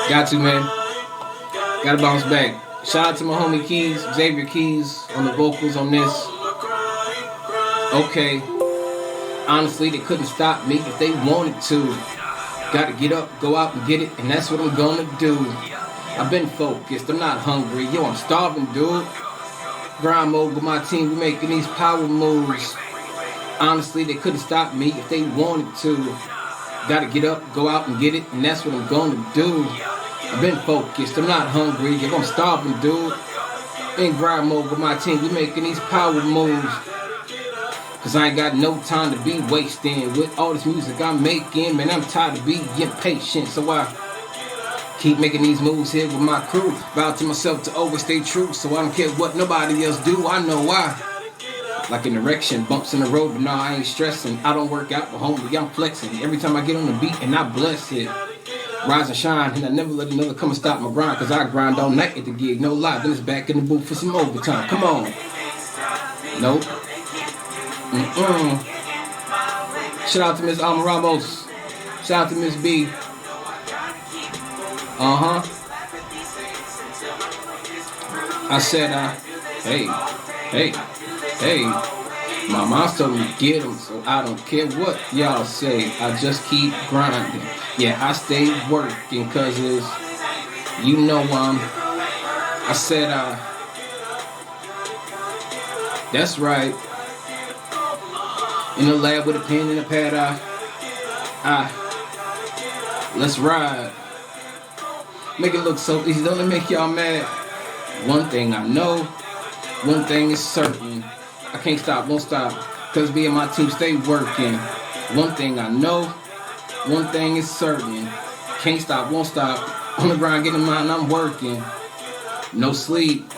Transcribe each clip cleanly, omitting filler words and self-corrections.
Got to, man. Gotta bounce back. Shout out to my homie Keys, Xavier Keys, on the vocals on this. Okay. Honestly, they couldn't stop me if they wanted to. Gotta get up, go out and get it, and that's what I'm gonna do. I've been focused, I'm not hungry. Yo, I'm starving, dude. Grind mode with my team, we making these power moves. Honestly, they couldn't stop me if they wanted to. Gotta get up, go out and get it, and that's what I'm gonna do. I've been focused, I'm not hungry. Yo, I'm starving, dude. In grind mode with my team, we making these power moves. Cause I ain't got no time to be wasting with all this music I'm making. Man, I'm tired of being impatient, so I keep making these moves here with my crew. Vow to myself to always stay true, so I don't care what nobody else do. I know why. Like an erection, bumps in the road, but nah, I ain't stressing. I don't work out, but homie, I'm flexing. Every time I get on the beat and I bless it. Rise and shine, and I never let another come and stop my grind. Cause I grind all night at the gig, no lie. Then it's back in the booth for some overtime. Come on. Nope. Shout out to Miss Alma Ramos. Shout out to Miss B. I said, hey. My mom told me to get them, so I don't care what y'all say. I just keep grinding. Yeah, I stay working, cause it's, you know, I said, that's right. In the lab with a pen and a pad, let's ride. Make it look so easy, don't it make y'all mad? One thing I know, one thing is certain. I can't stop, won't stop, cause me and my team stay working. One thing I know, one thing is certain. Can't stop, won't stop, on the grind, getting mine, I'm working. No sleep.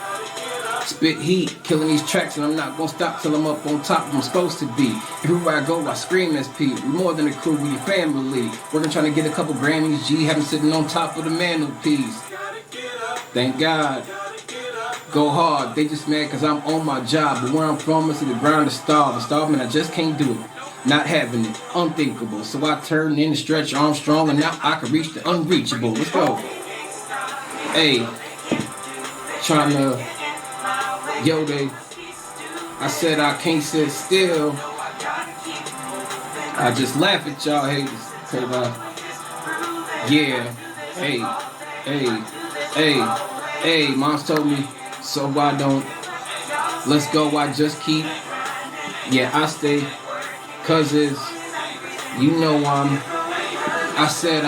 Spit heat, killing these tracks, and I'm not gonna stop till I'm up on top where I'm supposed to be. Everywhere I go, I scream SP. We more than a crew, we a family. Working trying to get a couple Grammys, G, having sitting on top of the mantelpiece. Thank God. Go hard, they just mad cause I'm on my job. But where I'm from, it's the ground to starve. Starving, I just can't do it. Not having it, unthinkable. So I turn in and stretch Armstrong, and now I can reach the unreachable. Let's go. Hey, trying to... Yo, I said I can't sit still. I just laugh at y'all haters. Cause yeah, hey, mom's told me, so I don't. Let's go, I just keep. Yeah, I stay. Cause it's, you know, I said,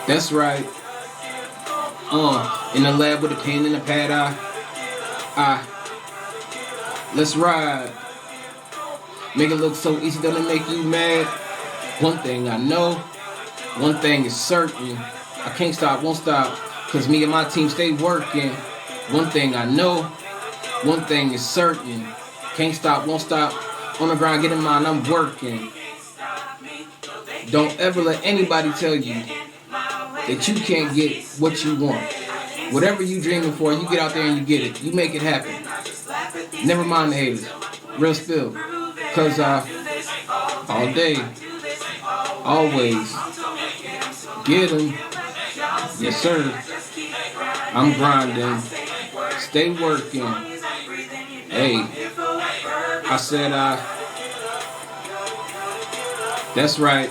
that's right. In the lab with a pen and a pad, let's ride. Make it look so easy, don't it make you mad? One thing I know, one thing is certain. I can't stop, won't stop, cause me and my team stay working. One thing I know, one thing is certain. Can't stop, won't stop, on the grind, getting mine, I'm working. Don't ever let anybody tell you that you can't get what you want. Whatever you dreaming for, you get out there and you get it. You make it happen. Never mind the haters. Real spill. Cause all day, always, get 'em. Yes sir. I'm grinding. Stay working. Hey, I said that's right.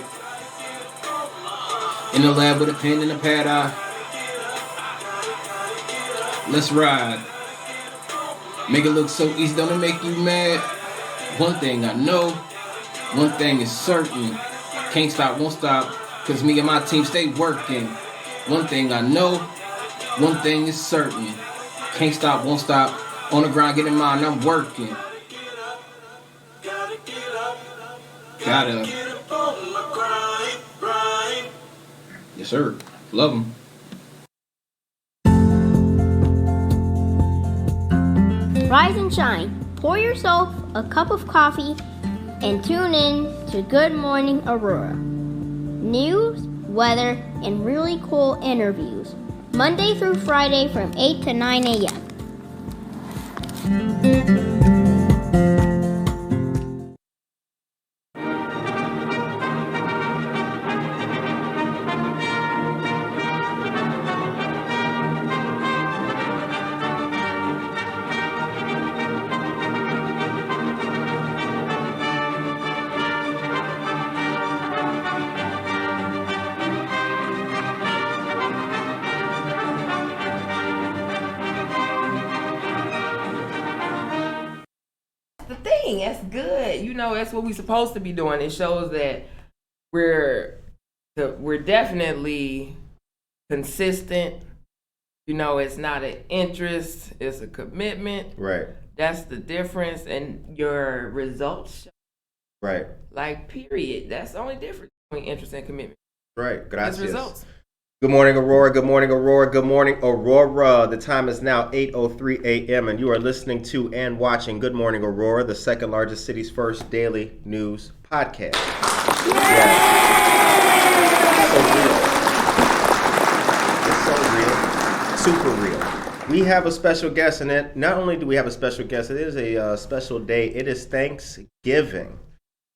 In the lab with a pen and a pad, let's ride. Make it look so easy, don't it make you mad? One thing I know, one thing is certain. Can't stop, won't stop, cause me and my team stay working. One thing I know, one thing is certain. Can't stop, won't stop, on the grind, getting mine, I'm working. Gotta. Yes, sir. Love them. Rise and shine. Pour yourself a cup of coffee and tune in to Good Morning Aurora. News, weather, and really cool interviews. Monday through Friday from 8 to 9 a.m. thing. That's good. You know, that's what we're supposed to be doing. It shows that we're definitely consistent. You know, it's not an interest, it's a commitment. Right. That's the difference, and your results show. Right. Like, period. That's the only difference between interest and commitment. Right. Gracias. Results. Good morning, Aurora. Good morning, Aurora. Good morning, Aurora. The time is now 8:03 a.m. and you are listening to and watching Good Morning, Aurora, the second largest city's first daily news podcast. Yes. It's so real. It's so real. Super real. We have a special guest, and it, not only do we have a special guest, it is a special day. It is Thanksgiving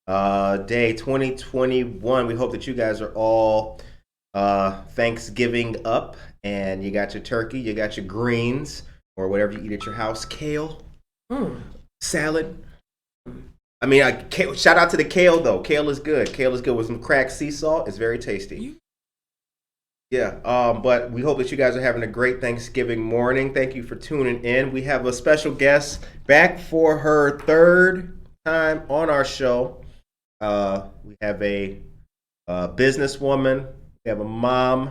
Day 2021. We hope that you guys are all Thanksgiving up, and you got your turkey, you got your greens, or whatever you eat at your house. Kale, salad. I mean, shout out to the kale though. Kale is good. Kale is good with some cracked sea salt. It's very tasty. Yeah. But we hope that you guys are having a great Thanksgiving morning. Thank you for tuning in. We have a special guest back for her third time on our show. We have a businesswoman. We have a mom.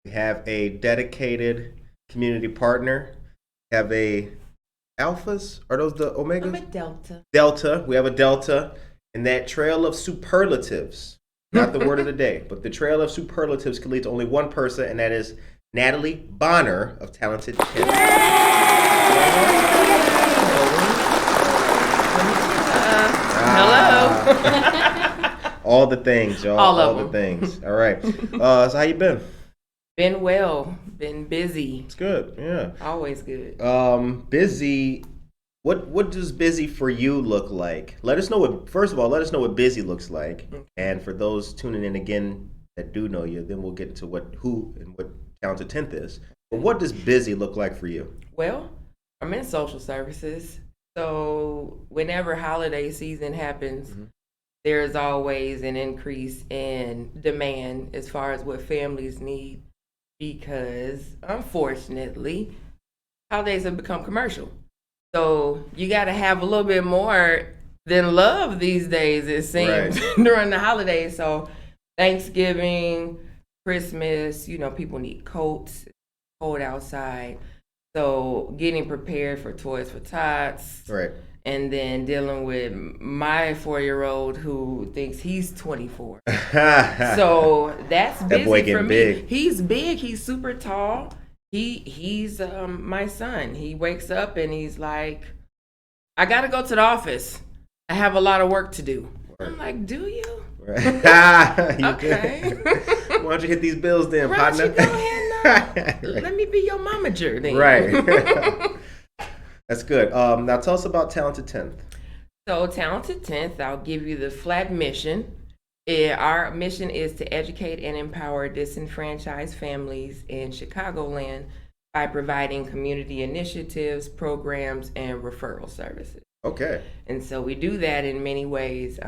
We have a dedicated community partner. We have a alphas. Are those the omegas? I'm a delta. Delta. We have a delta. And that trail of superlatives, not the word of the day, but the trail of superlatives can lead to only one person, and that is Natalie Bonner of Talented Kids. Hello. All the things, y'all. All the things. All right. So how you been? Been well. Been busy. It's good. Yeah. Always good. Busy. What does busy for you look like? Let us know what busy looks like. Okay. And for those tuning in again that do know you, then we'll get into what Talented 10th is. But what does busy look like for you? Well, I'm in social services. So whenever holiday season happens, there's always an increase in demand as far as what families need, because unfortunately, holidays have become commercial. So you got to have a little bit more than love these days, it seems, during the holidays. So Thanksgiving, Christmas, people need coats, it's cold outside. So getting prepared for Toys for Tots. Right. And then dealing with my 4-year-old who thinks he's 24. So that's busy that boy getting for me. big. He's big. He's super tall. He's my son. He wakes up and he's like, I got to go to the office. I have a lot of work to do. Right. I'm like, do you? Right. Okay. Why don't you hit these bills then, partner? Why don't you go ahead and let me be your momager then. Right. That's good. Now tell us about Talented 10th. So Talented 10th, I'll give you the flat mission. Our mission is to educate and empower disenfranchised families in Chicagoland by providing community initiatives, programs, and referral services. Okay. And so we do that in many ways,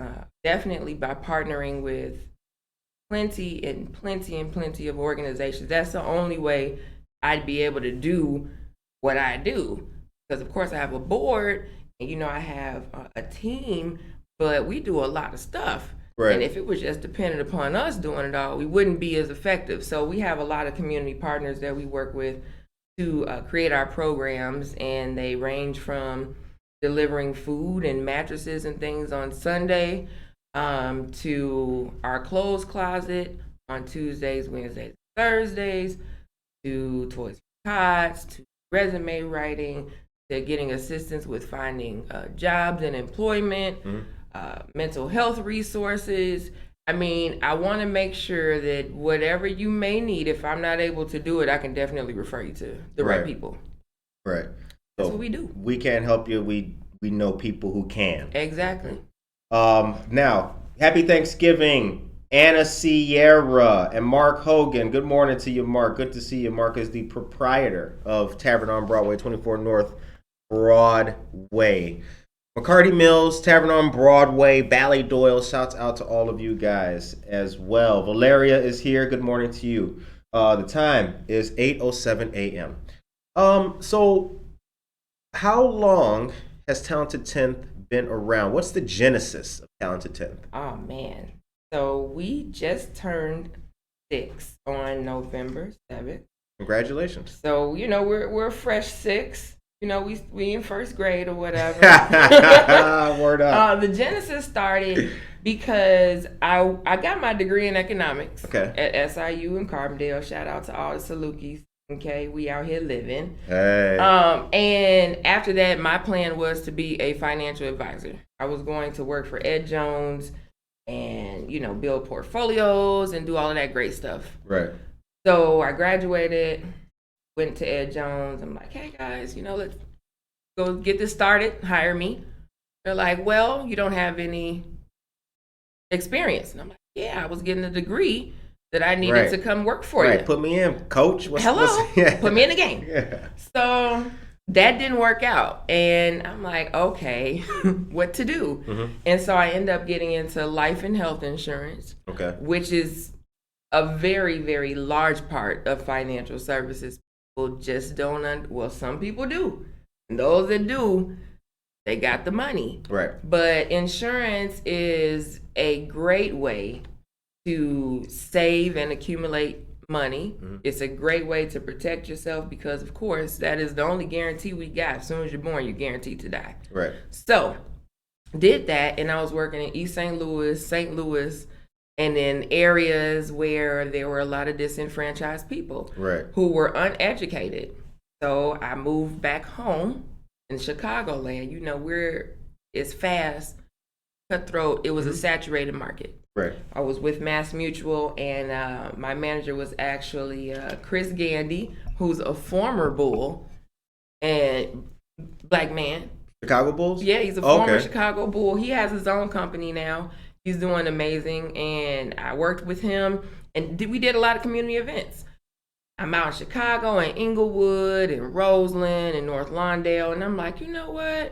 definitely by partnering with plenty of organizations. That's the only way I'd be able to do what I do. Because, of course, I have a board and, I have a team, but we do a lot of stuff. Right. And if it was just dependent upon us doing it all, we wouldn't be as effective. So we have a lot of community partners that we work with to create our programs, and they range from delivering food and mattresses and things on Sunday to our clothes closet on Tuesdays, Wednesdays, Thursdays, to Toys for Tots, to resume writing, to getting assistance with finding jobs and employment, mental health resources. I mean, I want to make sure that whatever you may need, if I'm not able to do it, I can definitely refer you to the right people. Right. That's what we do. We can't help you. We know people who can. Exactly. Now, happy Thanksgiving, Anna Sierra and Mark Hogan. Good morning to you, Mark. Good to see you. Mark is the proprietor of Tavern on Broadway, 24 North Broadway. McCarty Mills, Tavern on Broadway, Ballydoyle. Shouts out to all of you guys as well. Valeria is here. Good morning to you. The time is 8:07 a.m. So how long has Talented 10th been around. What's the genesis of Talented 10th? Oh man. So we just turned 6 on November 7th. Congratulations. So, we're a fresh 6. We in first grade or whatever. Word up. The genesis started because I got my degree in economics at SIU in Carbondale. Shout out to all the Salukis. Okay, we out here living. Hey. And after that, my plan was to be a financial advisor. I was going to work for Ed Jones and, build portfolios and do all of that great stuff. Right. So I graduated, went to Ed Jones. I'm like, hey guys, let's go get this started. Hire me. They're like, well, you don't have any experience. And I'm like, yeah, I was getting a degree that I needed to come work for you. Put me in, coach. Put me in the game. Yeah. So that didn't work out. And I'm like, okay, what to do? Mm-hmm. And so I end up getting into life and health insurance, which is a very, very large part of financial services. People just don't, some people do. And those that do, they got the money. Right. But insurance is a great way to save and accumulate money. Mm-hmm. It's a great way to protect yourself because, of course, that is the only guarantee we got. As soon as you're born, you're guaranteed to die. Right. So, did that, and I was working in East St. Louis, and in areas where there were a lot of disenfranchised people who were uneducated. So I moved back home in Chicagoland. It's fast, cutthroat. It was a saturated market. Right. I was with Mass Mutual, and my manager was actually Chris Gandy, who's a former Bull and black man. Chicago Bulls? Yeah, he's a former Chicago Bull. He has his own company now. He's doing amazing, and I worked with him, and we did a lot of community events. I'm out in Chicago and Inglewood and Roseland and North Lawndale, and I'm like, you know what?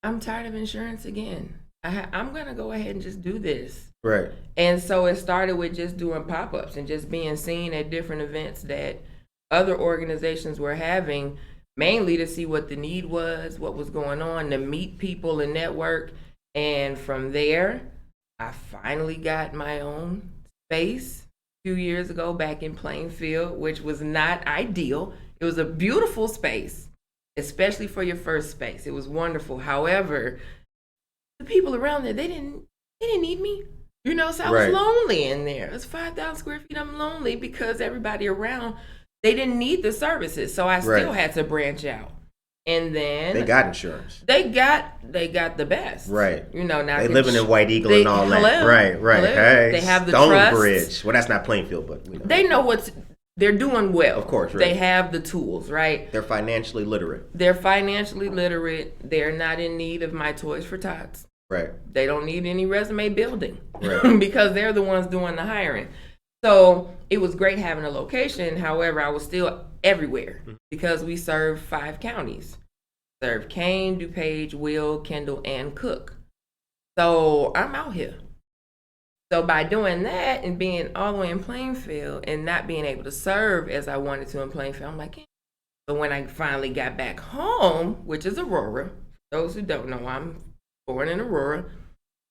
I'm tired of insurance again. I'm going to go ahead and just do this. Right. And so it started with just doing pop-ups and just being seen at different events that other organizations were having, mainly to see what the need was, what was going on, to meet people and network. And from there, I finally got my own space 2 years ago back in Plainfield, which was not ideal. It was a beautiful space, especially for your first space. It was wonderful. However, the people around there, they didn't need me. So I was lonely in there. It was 5,000 square feet. I'm lonely because everybody around, they didn't need the services. So I still had to branch out. And then they got insurance. They got the best. Right. Now they living in White Eagle and all that. Right. Hello. Hey, they have the Stonebridge. Well, that's not Plainfield, but they know they're doing well. Of course, right. They have the tools, right? They're financially literate. They're not in need of my Toys for Tots. Right. They don't need any resume building. Right. Because they're the ones doing the hiring. So it was great having a location. However, I was still everywhere because we serve 5 counties. Serve Kane, DuPage, Will, Kendall, and Cook. So I'm out here. So by doing that and being all the way in Plainfield and not being able to serve as I wanted to in Plainfield, I'm like, so when I finally got back home, which is Aurora, for those who don't know, I'm born in Aurora,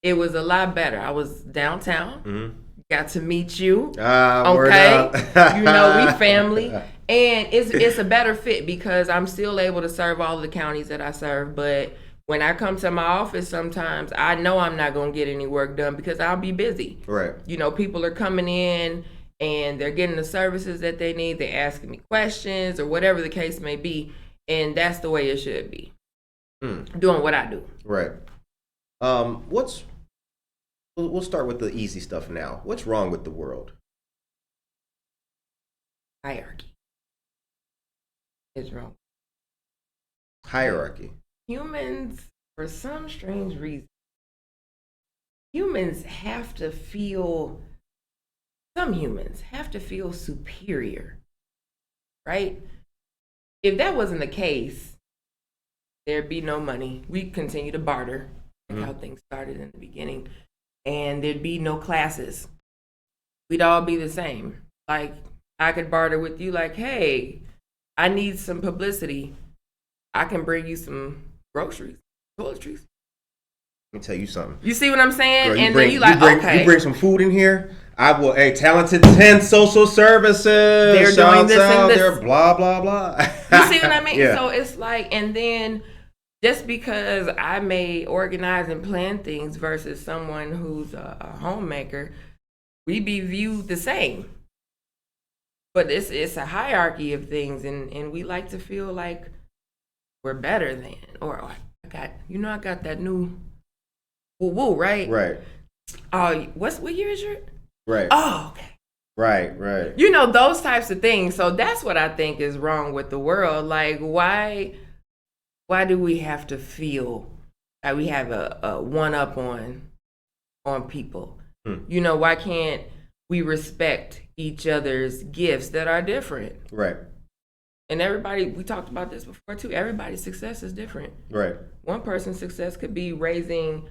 it was a lot better. I was downtown. Mm-hmm. Got to meet you. Okay. We family. And it's a better fit because I'm still able to serve all the counties that I serve. But when I come to my office sometimes, I know I'm not going to get any work done because I'll be busy. Right. People are coming in and they're getting the services that they need. They're asking me questions or whatever the case may be. And that's the way it should be. Doing what I do. Right. We'll start with the easy stuff now. What's wrong with the world? Hierarchy is wrong. Hierarchy. Humans, for some strange reason, humans have to feel superior, right? If that wasn't the case, there'd be no money. We'd continue to barter, like how things started in the beginning. And there'd be no classes. We'd all be the same. Like, I could barter with you like, hey, I need some publicity. I can bring you some groceries. Toiletries. Let me tell you something. You see what I'm saying? Girl, and then you like, okay. You bring some food in here. I will. Hey, Talented 10 Social Services. They're doing this and this. They're blah, blah, blah. You see what I mean? Yeah. So it's like, and then just because I may organize and plan things versus someone who's a homemaker, we be viewed the same. But it's a hierarchy of things, and we like to feel like we're better than, or I got that new woo, right? Right. What year is your? Right. Oh, okay. Right. You know, those types of things. So that's what I think is wrong with the world. Like, why do we have to feel that we have a one up on people? You know, why can't we respect each other's gifts that are different? Right. And everybody, we talked about this before too, everybody's success is different. Right. One person's success could be raising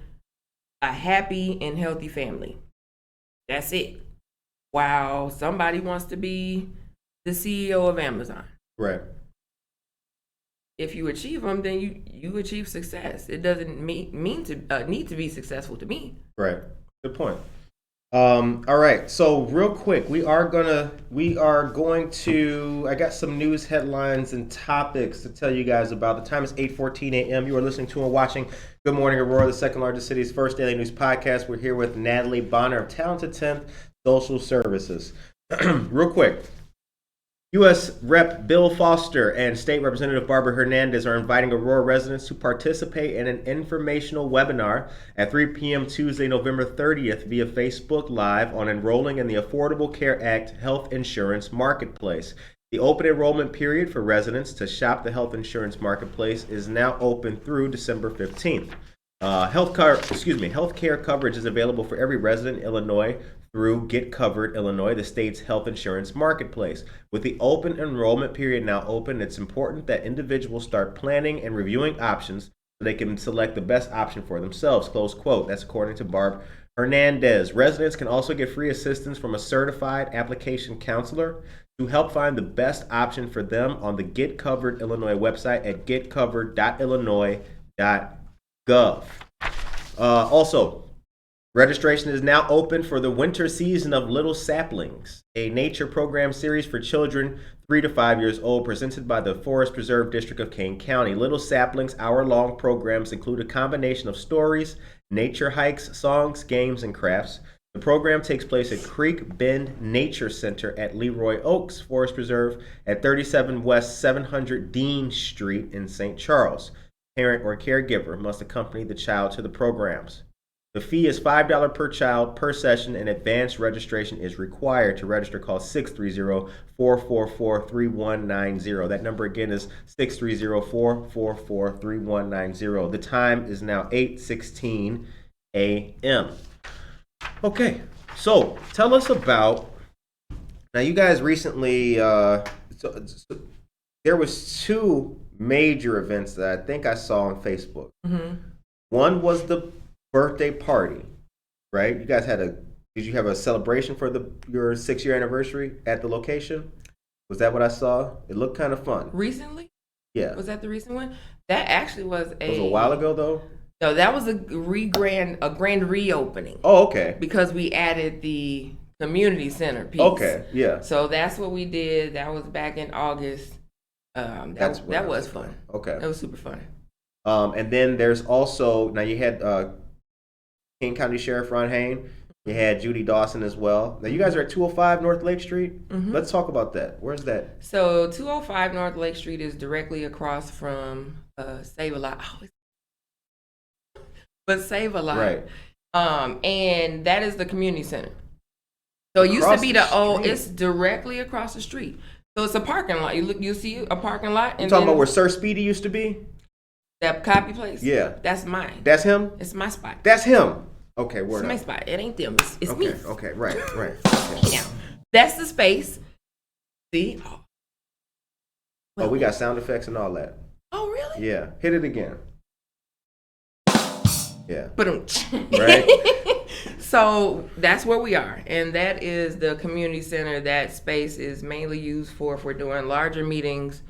a happy and healthy family. That's it. While somebody wants to be the CEO of Amazon. Right. If you achieve them, then you achieve success. It doesn't mean to need to be successful to me. Right. Good point. All right. So real quick, we are going to. I got some news headlines and topics to tell you guys about. The time is 8:14 a.m. You are listening to and watching Good Morning Aurora, the second largest city's first daily news podcast. We're here with Natalie Bonner of Talented 10th Social Services. Real quick. U.S. Rep. Bill Foster and State Representative Barbara Hernandez are inviting Aurora residents to participate in an informational webinar at 3 p.m. Tuesday, November 30th via Facebook Live on enrolling in the Affordable Care Act Health Insurance Marketplace. The open enrollment period for residents to shop the health insurance marketplace is now open through December 15th. Healthcare coverage is available for every resident in Illinois through Get Covered Illinois, the state's health insurance marketplace. With the open enrollment period now open, it's important that individuals start planning and reviewing options so they can select the best option for themselves, close quote. That's according to Barb Hernandez. Residents can also get free assistance from a certified application counselor to help find the best option for them on the Get Covered Illinois website at getcovered.illinois.gov. Also, registration is now open for the winter season of Little Saplings, a nature program series for children 3 to 5 years old presented by the Forest Preserve District of Kane County. Little Saplings hour-long programs include a combination of stories, nature hikes, songs, games, and crafts. The program takes place at Creek Bend Nature Center at Leroy Oaks Forest Preserve at 37 West 700 Dean Street in St. Charles. Parent or caregiver must accompany the child to the programs. The fee is $5 per child per session, and advanced registration is required. To register, call 630-444-3190. That number again is 630-444-3190. The time is now 8:16 a.m. Okay, so tell us about. Now, you guys recently, there was two major events that I think I saw on Facebook. Mm-hmm. One was the birthday party, right? You guys did you have a celebration for your 6-year anniversary at the location? Was that what I saw? It looked kind of fun. Recently? Yeah. Was that the recent one? That actually was It was a while ago, though? No, that was a grand reopening. Oh, okay. Because we added the community center piece. Okay, yeah. So that's what we did. That was back in August. That was fun. Okay. That was super fun. And then there's also, now you had King County Sheriff Ron Hain. You had Judy Dawson as well. Now you guys are at 205 North Lake Street. Mm-hmm. Let's talk about that. Where's that? So 205 North Lake Street is directly across from Save a Lot. But Save a Lot. Right. And that is the community center. So it used to be it's directly across the street. So it's a parking lot. You see a parking lot. You talking about where Sir Speedy used to be? That copy place? Yeah. That's mine. That's him? It's my spot. That's him. Okay, word It's my spot. It ain't them. It's okay, me. Okay, right. Okay. Yeah. That's the space. See? Oh, we got sound effects and all that. Oh, really? Yeah. Hit it again. Yeah. Right? So that's where we are. And that is the community center. That space is mainly used if we're doing larger meetings.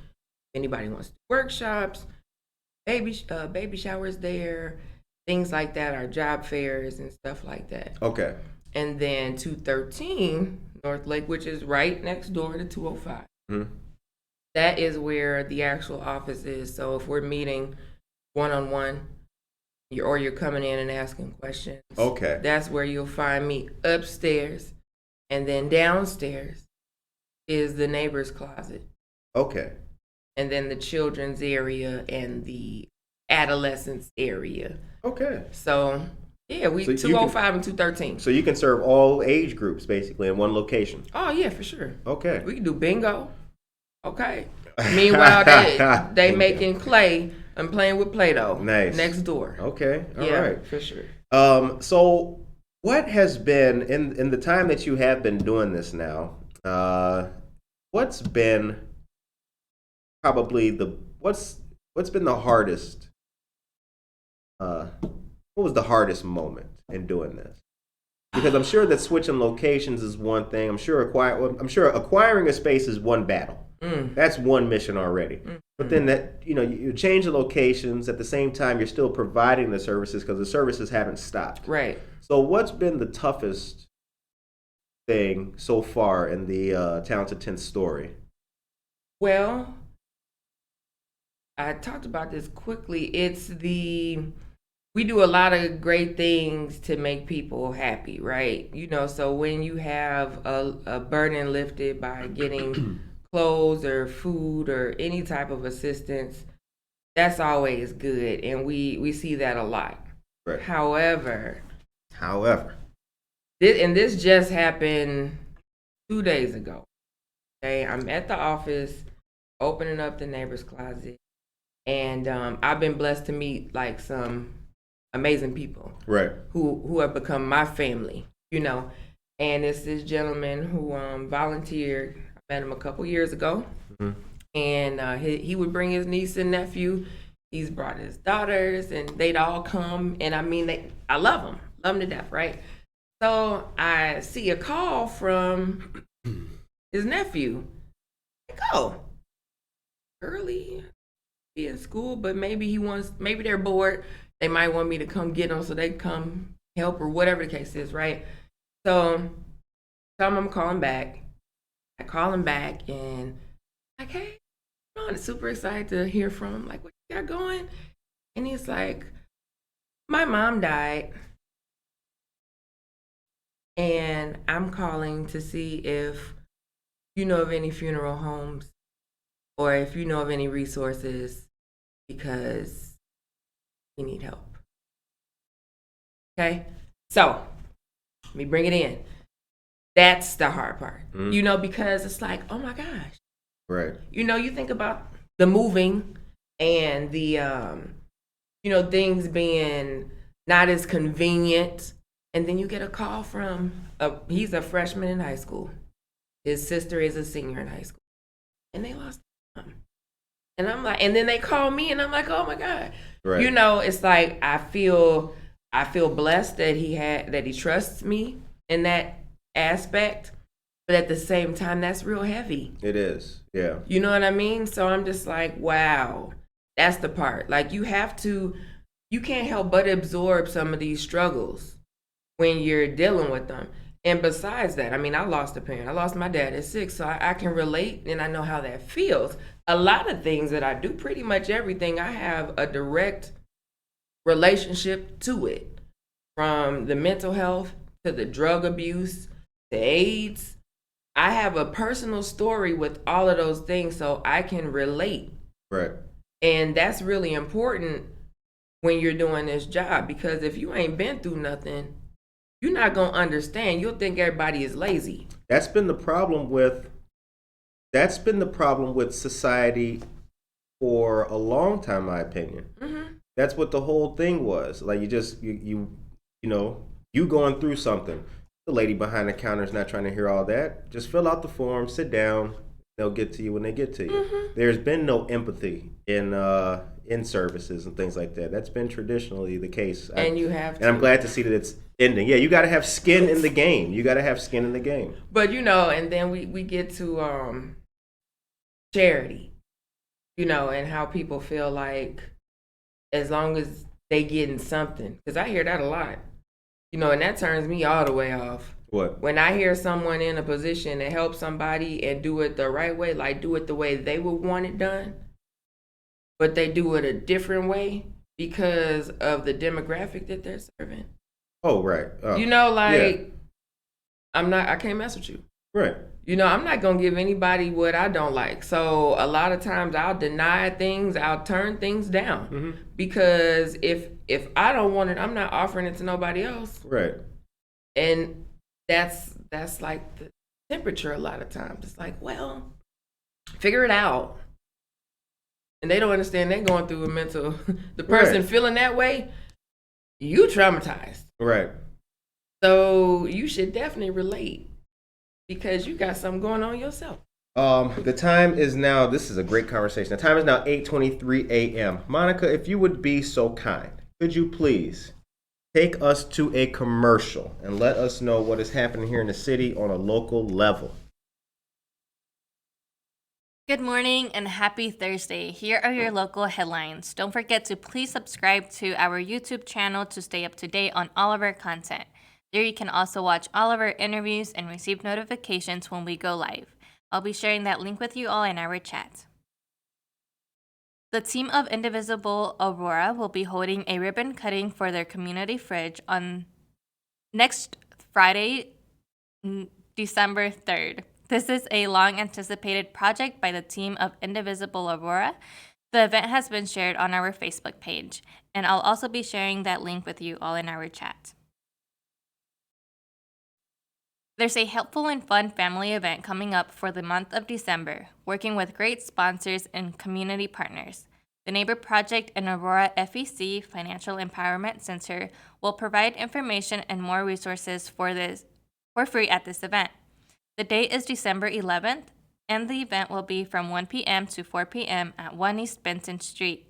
Anybody wants to do workshops. baby showers there, things like that, our job fairs and stuff like that. Okay. And then 213 North Lake, which is right next door to 205. Mm-hmm. That is where the actual office is. So if we're meeting one-on-one, or you're coming in and asking questions, Okay. that's where you'll find me upstairs. And then downstairs is the neighbor's closet. Okay. And then the children's area and the adolescents area. Okay. So, yeah, we So 205 and 213. So you can serve all age groups basically in one location. Oh, yeah, for sure. Okay. We can do bingo. Okay. Meanwhile, they making clay and playing with Play-Doh. Nice. Next door. Okay. All yeah, right. for sure. So what has been in the time that you have been doing this now? What's been probably what's been the hardest? What was the hardest moment in doing this? Because I'm sure that switching locations is one thing. I'm sure acquiring a space is one battle. That's one mission already. But then that, you change the locations at the same time you're still providing the services because the services haven't stopped. Right. So what's been the toughest thing so far in the Talented 10 story? Well, I talked about this quickly. We do a lot of great things to make people happy, right? So when you have a burden lifted by getting clothes or food or any type of assistance, that's always good, and we see that a lot. Right. However, this just happened 2 days ago. Okay, I'm at the office opening up the neighbor's closet, and I've been blessed to meet like some amazing people, right, who have become my family, and it's this gentleman who volunteered. Met him a couple years ago, and he would bring his niece and nephew. He's brought his daughters, and they'd all come. And I mean, I love them to death, right? So I see a call from his nephew. Like, oh, early, be in school, but maybe they're bored. They might want me to come get them, so they come help or whatever the case is, right? So I'm calling back. I call him back and like, hey, I'm super excited to hear from him. Like, what you got going? And he's like, my mom died, and I'm calling to see if you know of any funeral homes or if you know of any resources because we need help. Okay, so let me bring it in. That's the hard part, because it's like, oh my gosh. Right. You think about the moving and the, things being not as convenient. And then you get a call from, he's a freshman in high school. His sister is a senior in high school. And they lost him. And I'm like, and then they call me and I'm like, oh my God. Right. It's like, I feel blessed that he trusts me in that aspect, but at the same time, that's real heavy. It is, yeah. You know what I mean? So I'm just like, wow, that's the part. Like, you can't help but absorb some of these struggles when you're dealing with them. And besides that, I mean, I lost a parent. I lost my dad at 6, so I can relate and I know how that feels. A lot of things that I do, pretty much everything, I have a direct relationship to it. From the mental health to the drug abuse, the AIDS. I have a personal story with all of those things, so I can relate. Right. And that's really important when you're doing this job, because if you ain't been through nothing, you're not going to understand. You'll think everybody is lazy. That's been the problem with society for a long time, in my opinion. Mm-hmm. That's what the whole thing was. Like, you going through something. The lady behind the counter is not trying to hear all that. Just fill out the form, sit down. They'll get to you when they get to you. Mm-hmm. There's been no empathy in services and things like that. That's been traditionally the case. And And I'm glad to see that it's ending. Yeah, you got to have skin in the game. But and then we get to charity, and how people feel like as long as they getting something. Because I hear that a lot. You know, and that turns me all the way off. What? When I hear someone in a position to help somebody and do it the right way, like do it the way they would want it done, but they do it a different way because of the demographic that they're serving. Oh, right. You know, like, yeah. I can't mess with you. Right. You know, I'm not going to give anybody what I don't like. So a lot of times I'll deny things, I'll turn things down. Because if I don't want it, I'm not offering it to nobody else. Right. And that's like the temperature a lot of times. It's like, well, figure it out. And they don't understand they're going through a mental, the person feeling that way, you traumatized. Right. So you should definitely relate because you got something going on yourself. The time is now, this is a great conversation. The time is now 8:23 a.m. Monica, if you would be so kind, could you please take us to a commercial and let us know what is happening here in the city on a local level? Good morning and happy Thursday. Here are your local headlines. Don't forget to please subscribe to our YouTube channel to stay up to date on all of our content. There you can also watch all of our interviews and receive notifications when we go live. I'll be sharing that link with you all in our chat. The team of Indivisible Aurora will be holding a ribbon cutting for their community fridge on next Friday, December 3rd. This is a long-anticipated project by the team of Indivisible Aurora. The event has been shared on our Facebook page, and I'll also be sharing that link with you all in our chat. There's a helpful and fun family event coming up for the month of December, working with great sponsors and community partners. The Neighbor Project and Aurora FEC Financial Empowerment Center will provide information and more resources for free at this event. The date is December 11th, and the event will be from 1 p.m. to 4 p.m. at 1 East Benton Street.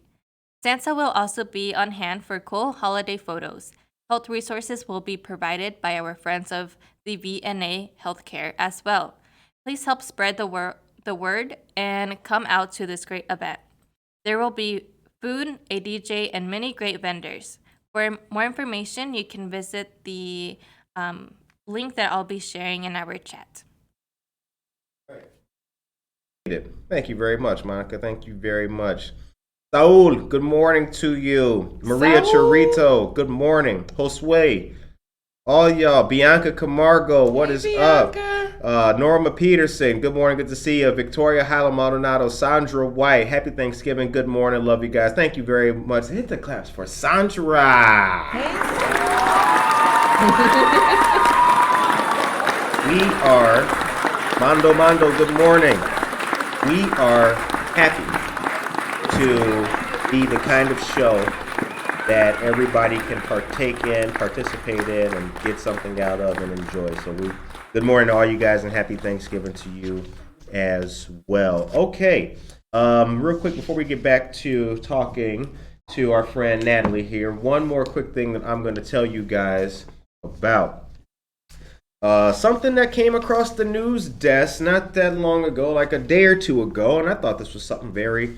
Santa will also be on hand for cool holiday photos. Health resources will be provided by our friends of the VNA Healthcare as well. Please help spread the word and come out to this great event. There will be food, a DJ, and many great vendors. For more information, you can visit the link that I'll be sharing in our chat. Thank you very much, Monica. Thank you very much. Saul, good morning to you. Maria Chorito, good morning. Josue, all y'all. Bianca Camargo, what is Bianca. Up? Norma Peterson, good morning. Good to see you. Victoria Hyla Maldonado, Sandra White, happy Thanksgiving. Good morning. Love you guys. Thank you very much. Hit the claps for Sandra. We are Mando, good morning. We are happy to be the kind of show that everybody can partake in, participate in, and get something out of and enjoy. So good morning to all you guys and happy Thanksgiving to you as well. Okay, real quick before we get back to talking to our friend Natalie here, one more quick thing that I'm going to tell you guys about. Something that came across the news desk not that long ago, like a day or two ago, and I thought this was something very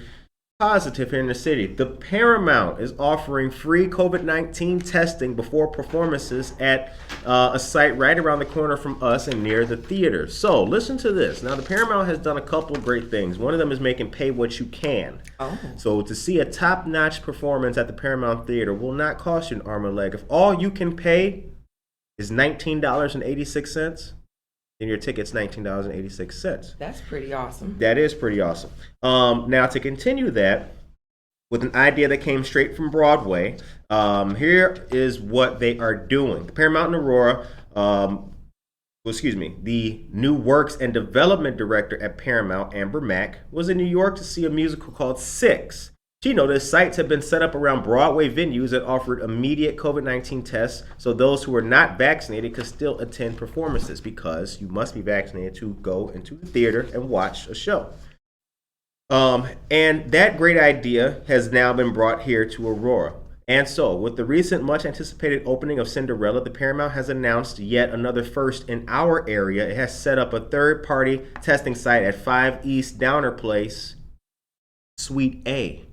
positive here in the city. The Paramount is offering free COVID-19 testing before performances at a site right around the corner from us and near the theater. So listen to this. Now, the Paramount has done a couple of great things. One of them is making pay what you can. Oh. So to see a top-notch performance at the Paramount Theater will not cost you an arm and a leg. If all you can pay is $19.86, then your ticket's $19.86. That's pretty awesome. That is pretty awesome. Now, to continue that, with an idea that came straight from Broadway, here is what they are doing. The Paramount in Aurora, the new Works and Development Director at Paramount, Amber Mack, was in New York to see a musical called Six. She noticed sites have been set up around Broadway venues that offered immediate COVID-19 tests so those who were not vaccinated could still attend performances, because you must be vaccinated to go into the theater and watch a show. And that great idea has now been brought here to Aurora. And so, with the recent much-anticipated opening of Cinderella, the Paramount has announced yet another first in our area. It has set up a third-party testing site at 5 East Downer Place, Suite A.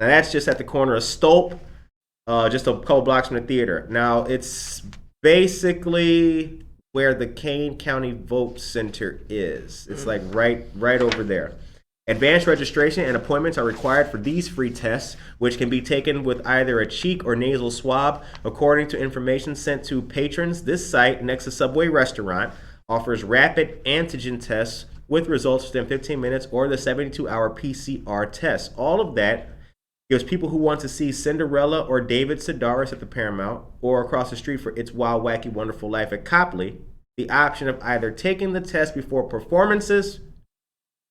Now that's just at the corner of Stolp, just a couple blocks from the theater. Now it's basically where the Kane County Vote Center is. It's like right over there. Advanced registration and appointments are required for these free tests, which can be taken with either a cheek or nasal swab. According to information sent to patrons, this site, next to Subway Restaurant, offers rapid antigen tests with results within 15 minutes or the 72-hour PCR test. All of that gives people who want to see Cinderella or David Sedaris at the Paramount or across the street for It's Wild, Wacky, Wonderful Life at Copley the option of either taking the test before performances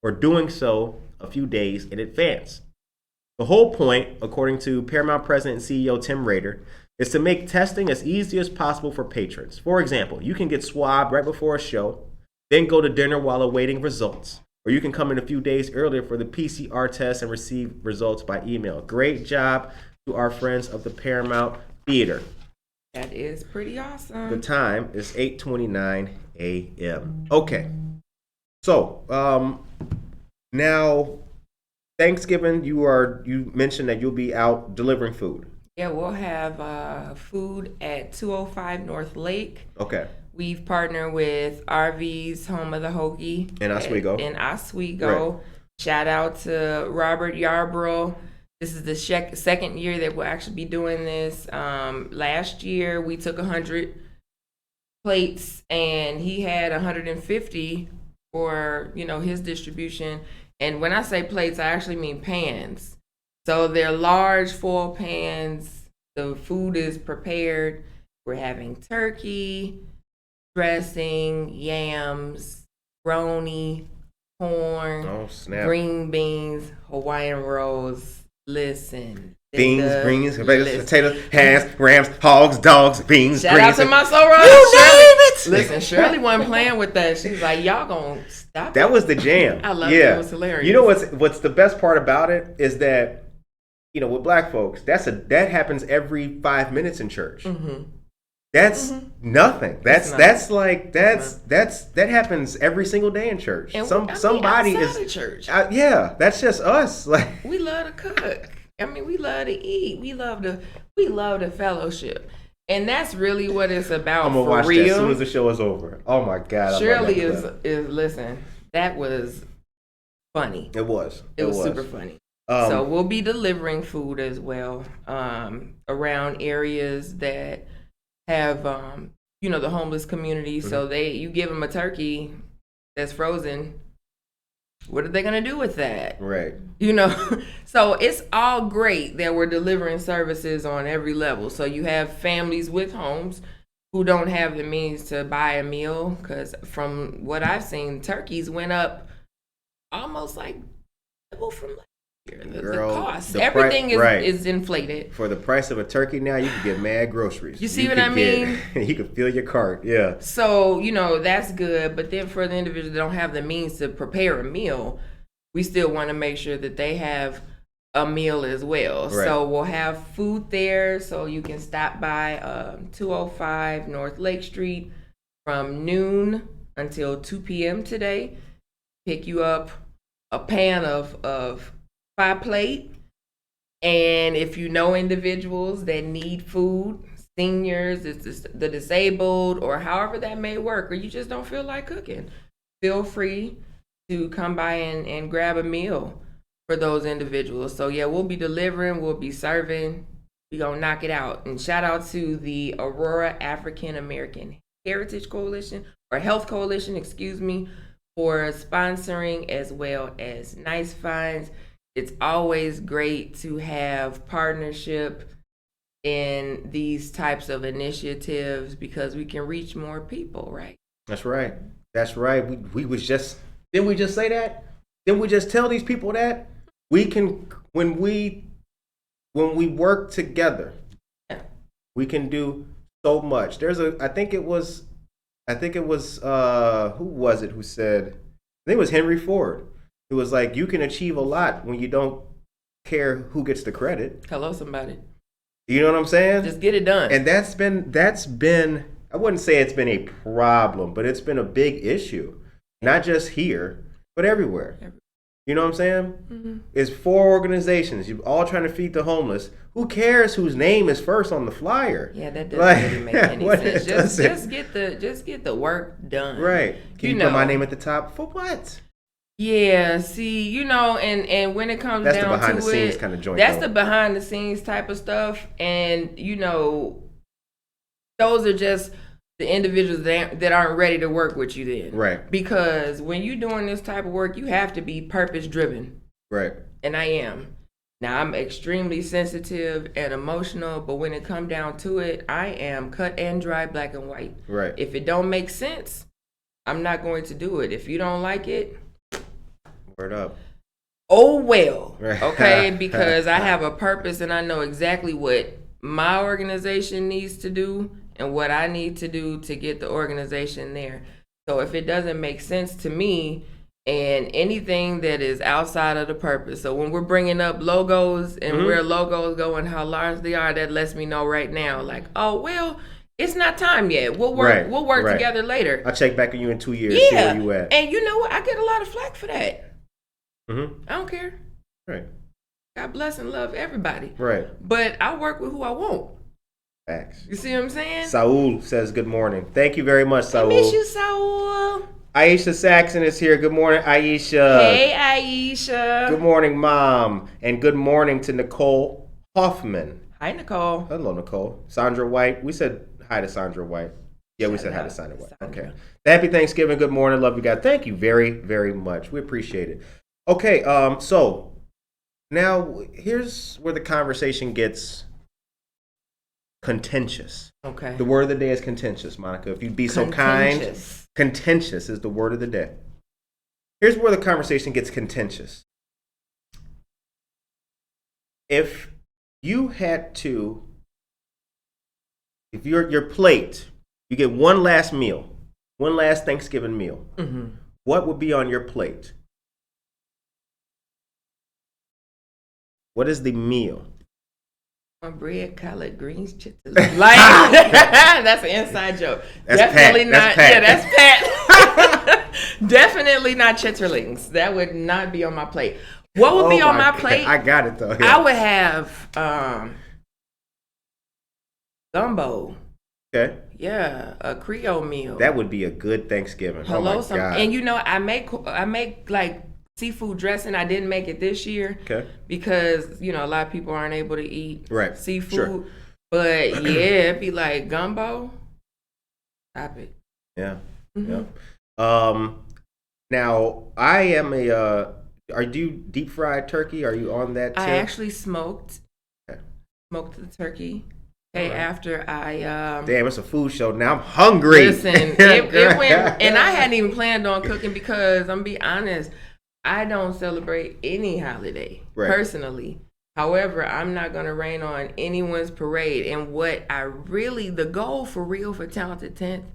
or doing so a few days in advance. The whole point, according to Paramount President and CEO Tim Rader, is to make testing as easy as possible for patrons. For example, you can get swabbed right before a show, then go to dinner while awaiting results. Or you can come in a few days earlier for the PCR test and receive results by email. Great job to our friends of the Paramount Theater. That is pretty awesome. The time is 8:29 a.m. Okay. So, now Thanksgiving, you mentioned that you'll be out delivering food. Yeah, we'll have food at 205 North Lake. Okay. We've partnered with RV's Home of the Hoagie. In Oswego. In Oswego. Right. Shout out to Robert Yarbrough. This is the second year that we'll actually be doing this. Last year, we took 100 plates, and he had 150 for, his distribution. And when I say plates, I actually mean pans. So they're large foil pans. The food is prepared. We're having turkey, dressing, yams, brony, corn, green beans, Hawaiian rolls. Listen. Beans, greens, potatoes, hams, rams, hogs, dogs, beans, Shout greens. out to my soror. You Listen, Shirley wasn't playing with that. She's like, y'all gonna stop That was the jam. I love it. It was hilarious. You know what's the best part about it is that, with black folks, that happens every 5 minutes in church. Mm-hmm. That's nothing. That happens every single day in church. And somebody is of church. Yeah, that's just us. Like, we love to cook. We love to eat. We love to fellowship, and that's really what it's about. I'm gonna watch real. that as soon as the show is over. Oh my God! Shirley is listen. That was funny. It was. It was super funny. So we'll be delivering food as well around areas that have the homeless community. Mm-hmm. So you give them a turkey that's frozen. What are they gonna do with that? Right. So it's all great that we're delivering services on every level. So you have families with homes who don't have the means to buy a meal, because from what I've seen, turkeys went up almost like double from last year. The cost, everything is inflated. For the price of a turkey now, you can get mad groceries. You see what I mean? You can fill your cart, yeah. So, that's good. But then for the individuals that don't have the means to prepare a meal, we still want to make sure that they have a meal as well. Right. So we'll have food there, so you can stop by 205 North Lake Street from noon until 2 p.m. today. Pick you up a pan of 5 plate, and if you know individuals that need food, seniors, the disabled, or however that may work, or you just don't feel like cooking, feel free to come by and grab a meal for those individuals. So yeah, we'll be delivering, we'll be serving, we're gonna knock it out. And shout out to the Aurora African American Heritage Coalition, or Health Coalition, for sponsoring, as well as Nice Finds. It's always great to have partnership in these types of initiatives because we can reach more people, right? That's right. We was just, didn't we just say that? Didn't we just tell these people that? We can, when we work together, we can do so much. I think it was who was it who said, I think it was Henry Ford. It was like, you can achieve a lot when you don't care who gets the credit. Hello, somebody. You know what I'm saying? Just get it done. And that's been, I wouldn't say it's been a problem, but it's been a big issue. Not just here, but everywhere. You know what I'm saying? Mm-hmm. It's 4 organizations. You're all trying to feed the homeless. Who cares whose name is first on the flyer? Yeah, that doesn't really make any sense. Just get the work done. Right. Can you put my name at the top? For what? Yeah, see, and when it comes down to it, that's the behind the scenes kind of joint. That's the behind the scenes type of stuff, and those are just the individuals that aren't ready to work with you then. Right. Because when you're doing this type of work, you have to be purpose driven. Right. And I am. Now, I'm extremely sensitive and emotional, but when it comes down to it, I am cut and dry, black and white. Right. If it don't make sense, I'm not going to do it. If you don't like it, word up. Oh, well, okay, because I have a purpose and I know exactly what my organization needs to do and what I need to do to get the organization there. So if it doesn't make sense to me and anything that is outside of the purpose, so when we're bringing up logos and where logos go and how large they are, that lets me know right now, like, oh, well, it's not time yet. We'll work together later. I'll check back on you in 2 years, see where you at. And you know what? I get a lot of flack for that. Mm-hmm. I don't care. Right. God bless and love everybody. Right. But I work with who I want. Facts. You see what I'm saying? Saul says good morning. Thank you very much, Saul. I miss you, Saul. Aisha Saxon is here. Good morning, Aisha. Hey, Aisha. Good morning, Mom. And good morning to Nicole Hoffman. Hi, Nicole. Hello, Nicole. Sandra White. We said hi to Sandra White. Yeah, we said hi to Sandra White. Sandra. Okay. Happy Thanksgiving. Good morning. Love you guys. Thank you very, very much. We appreciate it. Okay, so now here's where the conversation gets contentious. Okay. The word of the day is contentious, Monica. If you'd be so kind. Contentious is the word of the day. Here's where the conversation gets contentious. If you had to, if your plate, you get one last meal, one last Thanksgiving meal, what would be on your plate? What is the meal? Bread, collard greens, chitlins. Like that's an inside joke. That's definitely Pat. not. That's Pat. Yeah, that's Pat. Definitely not chitterlings. That would not be on my plate. What would be on my plate? I got it though. Yeah. I would have gumbo. Okay. Yeah, a Creole meal. That would be a good Thanksgiving. Hello, oh my God. And I make like seafood dressing. I didn't make it this year. Okay. Because a lot of people aren't able to eat seafood. Sure. But yeah, it'd be like gumbo. Stop it. Yeah. Mm-hmm. Yeah. Now I am are you deep fried turkey? Are you on that too? I actually smoked the turkey. Okay, right. After I damn, it's a food show. Now I'm hungry. Listen, it went, and I hadn't even planned on cooking because I'm gonna be honest, I don't celebrate any holiday personally. However, I'm not gonna rain on anyone's parade. And the goal for real for Talented 10th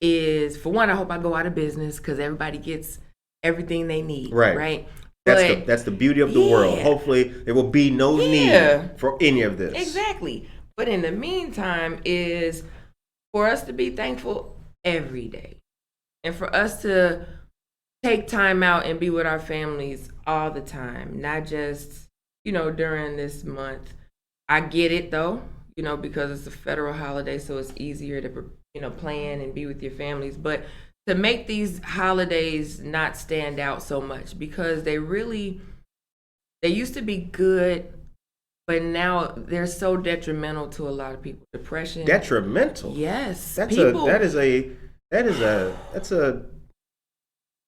is, for one, I hope I go out of business because everybody gets everything they need. Right. That's the beauty of the world. Hopefully, there will be no need for any of this. Exactly. But in the meantime is for us to be thankful every day. And for us to take time out and be with our families all the time. Not just, during this month. I get it though, because it's a federal holiday, so it's easier to, plan and be with your families. But to make these holidays not stand out so much, because they used to be good, but now they're so detrimental to a lot of people. Depression. Detrimental? Yes. That's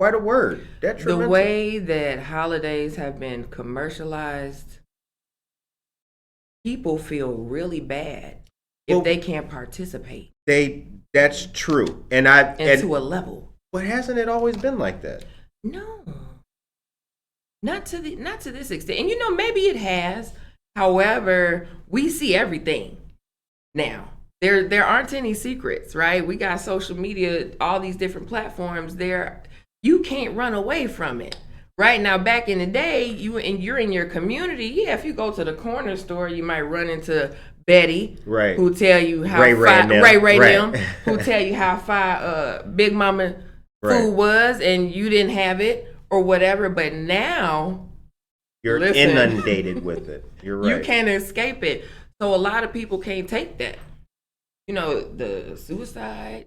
quite a word. Detrimental. The way that holidays have been commercialized, people feel really bad if they can't participate. That's true. And to a level. But hasn't it always been like that? No. Not to this extent. And maybe it has. However, we see everything now. There aren't any secrets, right? We got social media, all these different platforms there. You can't run away from it. Right now, back in the day, you're in your community. Yeah, if you go to the corner store, you might run into Betty, who tell you how who tell you how far Big Mama food was, and you didn't have it. or whatever. But now You're listen, inundated with it. You're right. You can't escape it. So a lot of people can't take that. You know, the suicide,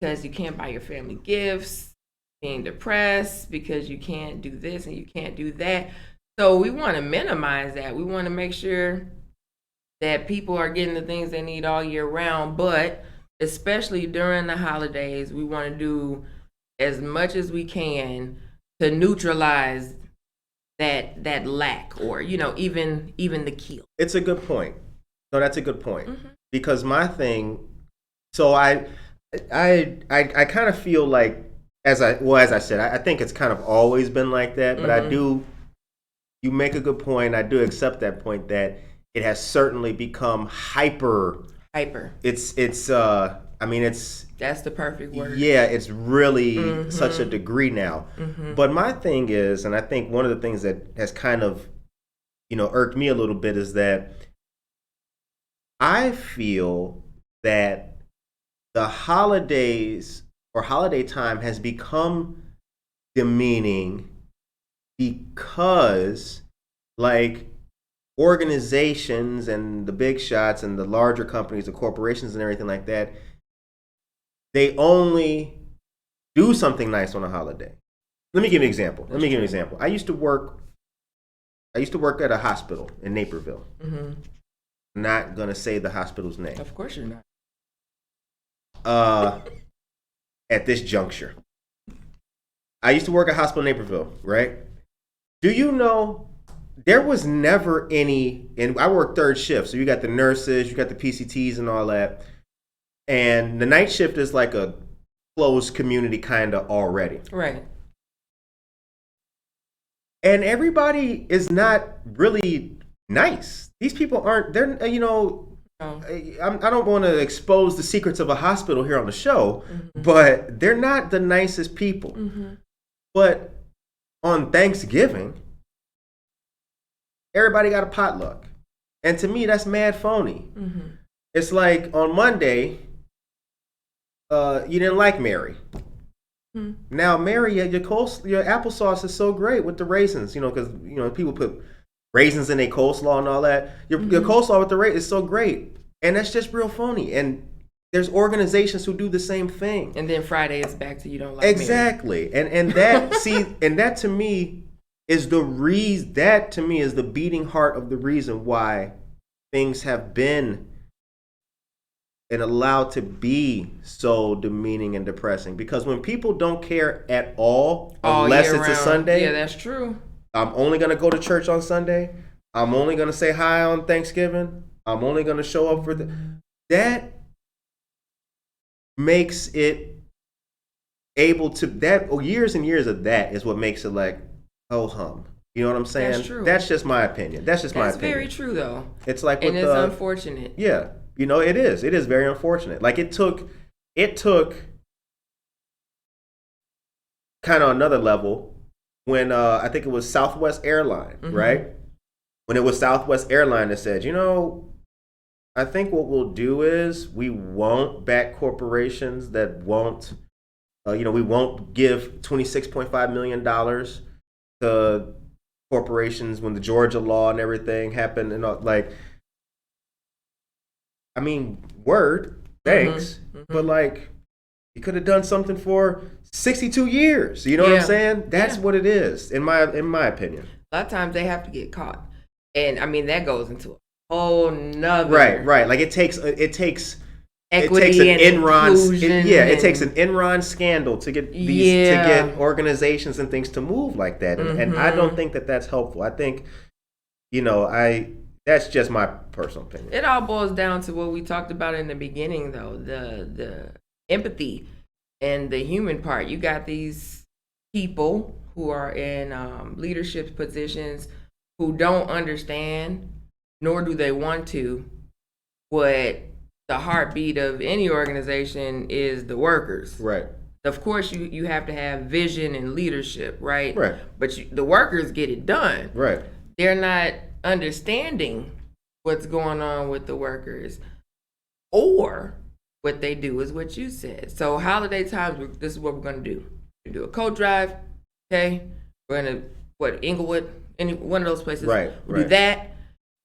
because you can't buy your family gifts, being depressed because you can't do this and you can't do that. So we want to minimize that. We want to make sure that people are getting the things they need all year round, but especially during the holidays, we want to do as much as we can to neutralize that lack, or even the keel. It's a good point. No, that's a good point. Because my thing, so I kind of feel like, as I said, I think it's kind of always been like that, but you make a good point. I do accept that point that it has certainly become hyper. It's that's the perfect word. Yeah, it's really such a degree now. But my thing is, and I think one of the things that has kind of, irked me a little bit is that I feel that the holidays or holiday time has become demeaning because, like, organizations and the big shots and the larger companies, the corporations and everything like that, they only do something nice on a holiday. Let me give you an example. I used to work at a hospital in Naperville. Not gonna say the hospital's name. Of course you're not. At this juncture, I used to work at a hospital in Naperville, right? Do you know there was never any, and I worked third shift, so you got the nurses, you got the PCTs and all that, and the night shift is like a closed community kind of already. Right. And everybody is not really nice. These people aren't, they're, I don't want to expose the secrets of a hospital here on the show, but they're not the nicest people. But on Thanksgiving, everybody got a potluck. And to me, that's mad phony. It's like on Monday, you didn't like Mary. Now, Mary, your applesauce is so great with the raisins, because people put raisins in their coleslaw and all that. Your coleslaw with the raisins is so great, and that's just real phony. And there's organizations who do the same thing. And then Friday is back to you don't like exactly. Mary. And that and that to me is the reason. That to me is the beating heart of the reason why things have been and allowed to be so demeaning and depressing. Because when people don't care at all unless it's a Sunday. Yeah, that's true. I'm only going to go to church on Sunday. I'm only going to say hi on Thanksgiving. I'm only going to show up for that makes it able to, years and years of that is what makes it like, oh hum. You know what I'm saying? That's true. That's just my opinion. That's very true, though. It's like, and it's unfortunate. Yeah. It is. It is very unfortunate. Like it took kind of another level when I think it was Southwest Airline, right? When it was Southwest Airline that said, I think what we'll do is we won't back corporations that won't, we won't give $26.5 million to corporations when the Georgia law and everything happened and word, thanks, but you could have done something for 62 years. You know what I'm saying? That's what it is, in my opinion. A lot of times they have to get caught, and that goes into a whole nother right. Like it takes equity and Enron. It takes an Enron scandal to get these to get organizations and things to move like that, and I don't think that that's helpful. I think, that's just my personal opinion. It all boils down to what we talked about in the beginning, though, the empathy and the human part. You got these people who are in leadership positions who don't understand, nor do they want to, what the heartbeat of any organization is the workers. Right. Of course, you have to have vision and leadership, right? Right. But the workers get it done. Right. They're not understanding what's going on with the workers, or what they do is what you said. So holiday times, this is what we're going to do. We do a coat drive, Okay, we're gonna Inglewood, any one of those places. Right. Do that,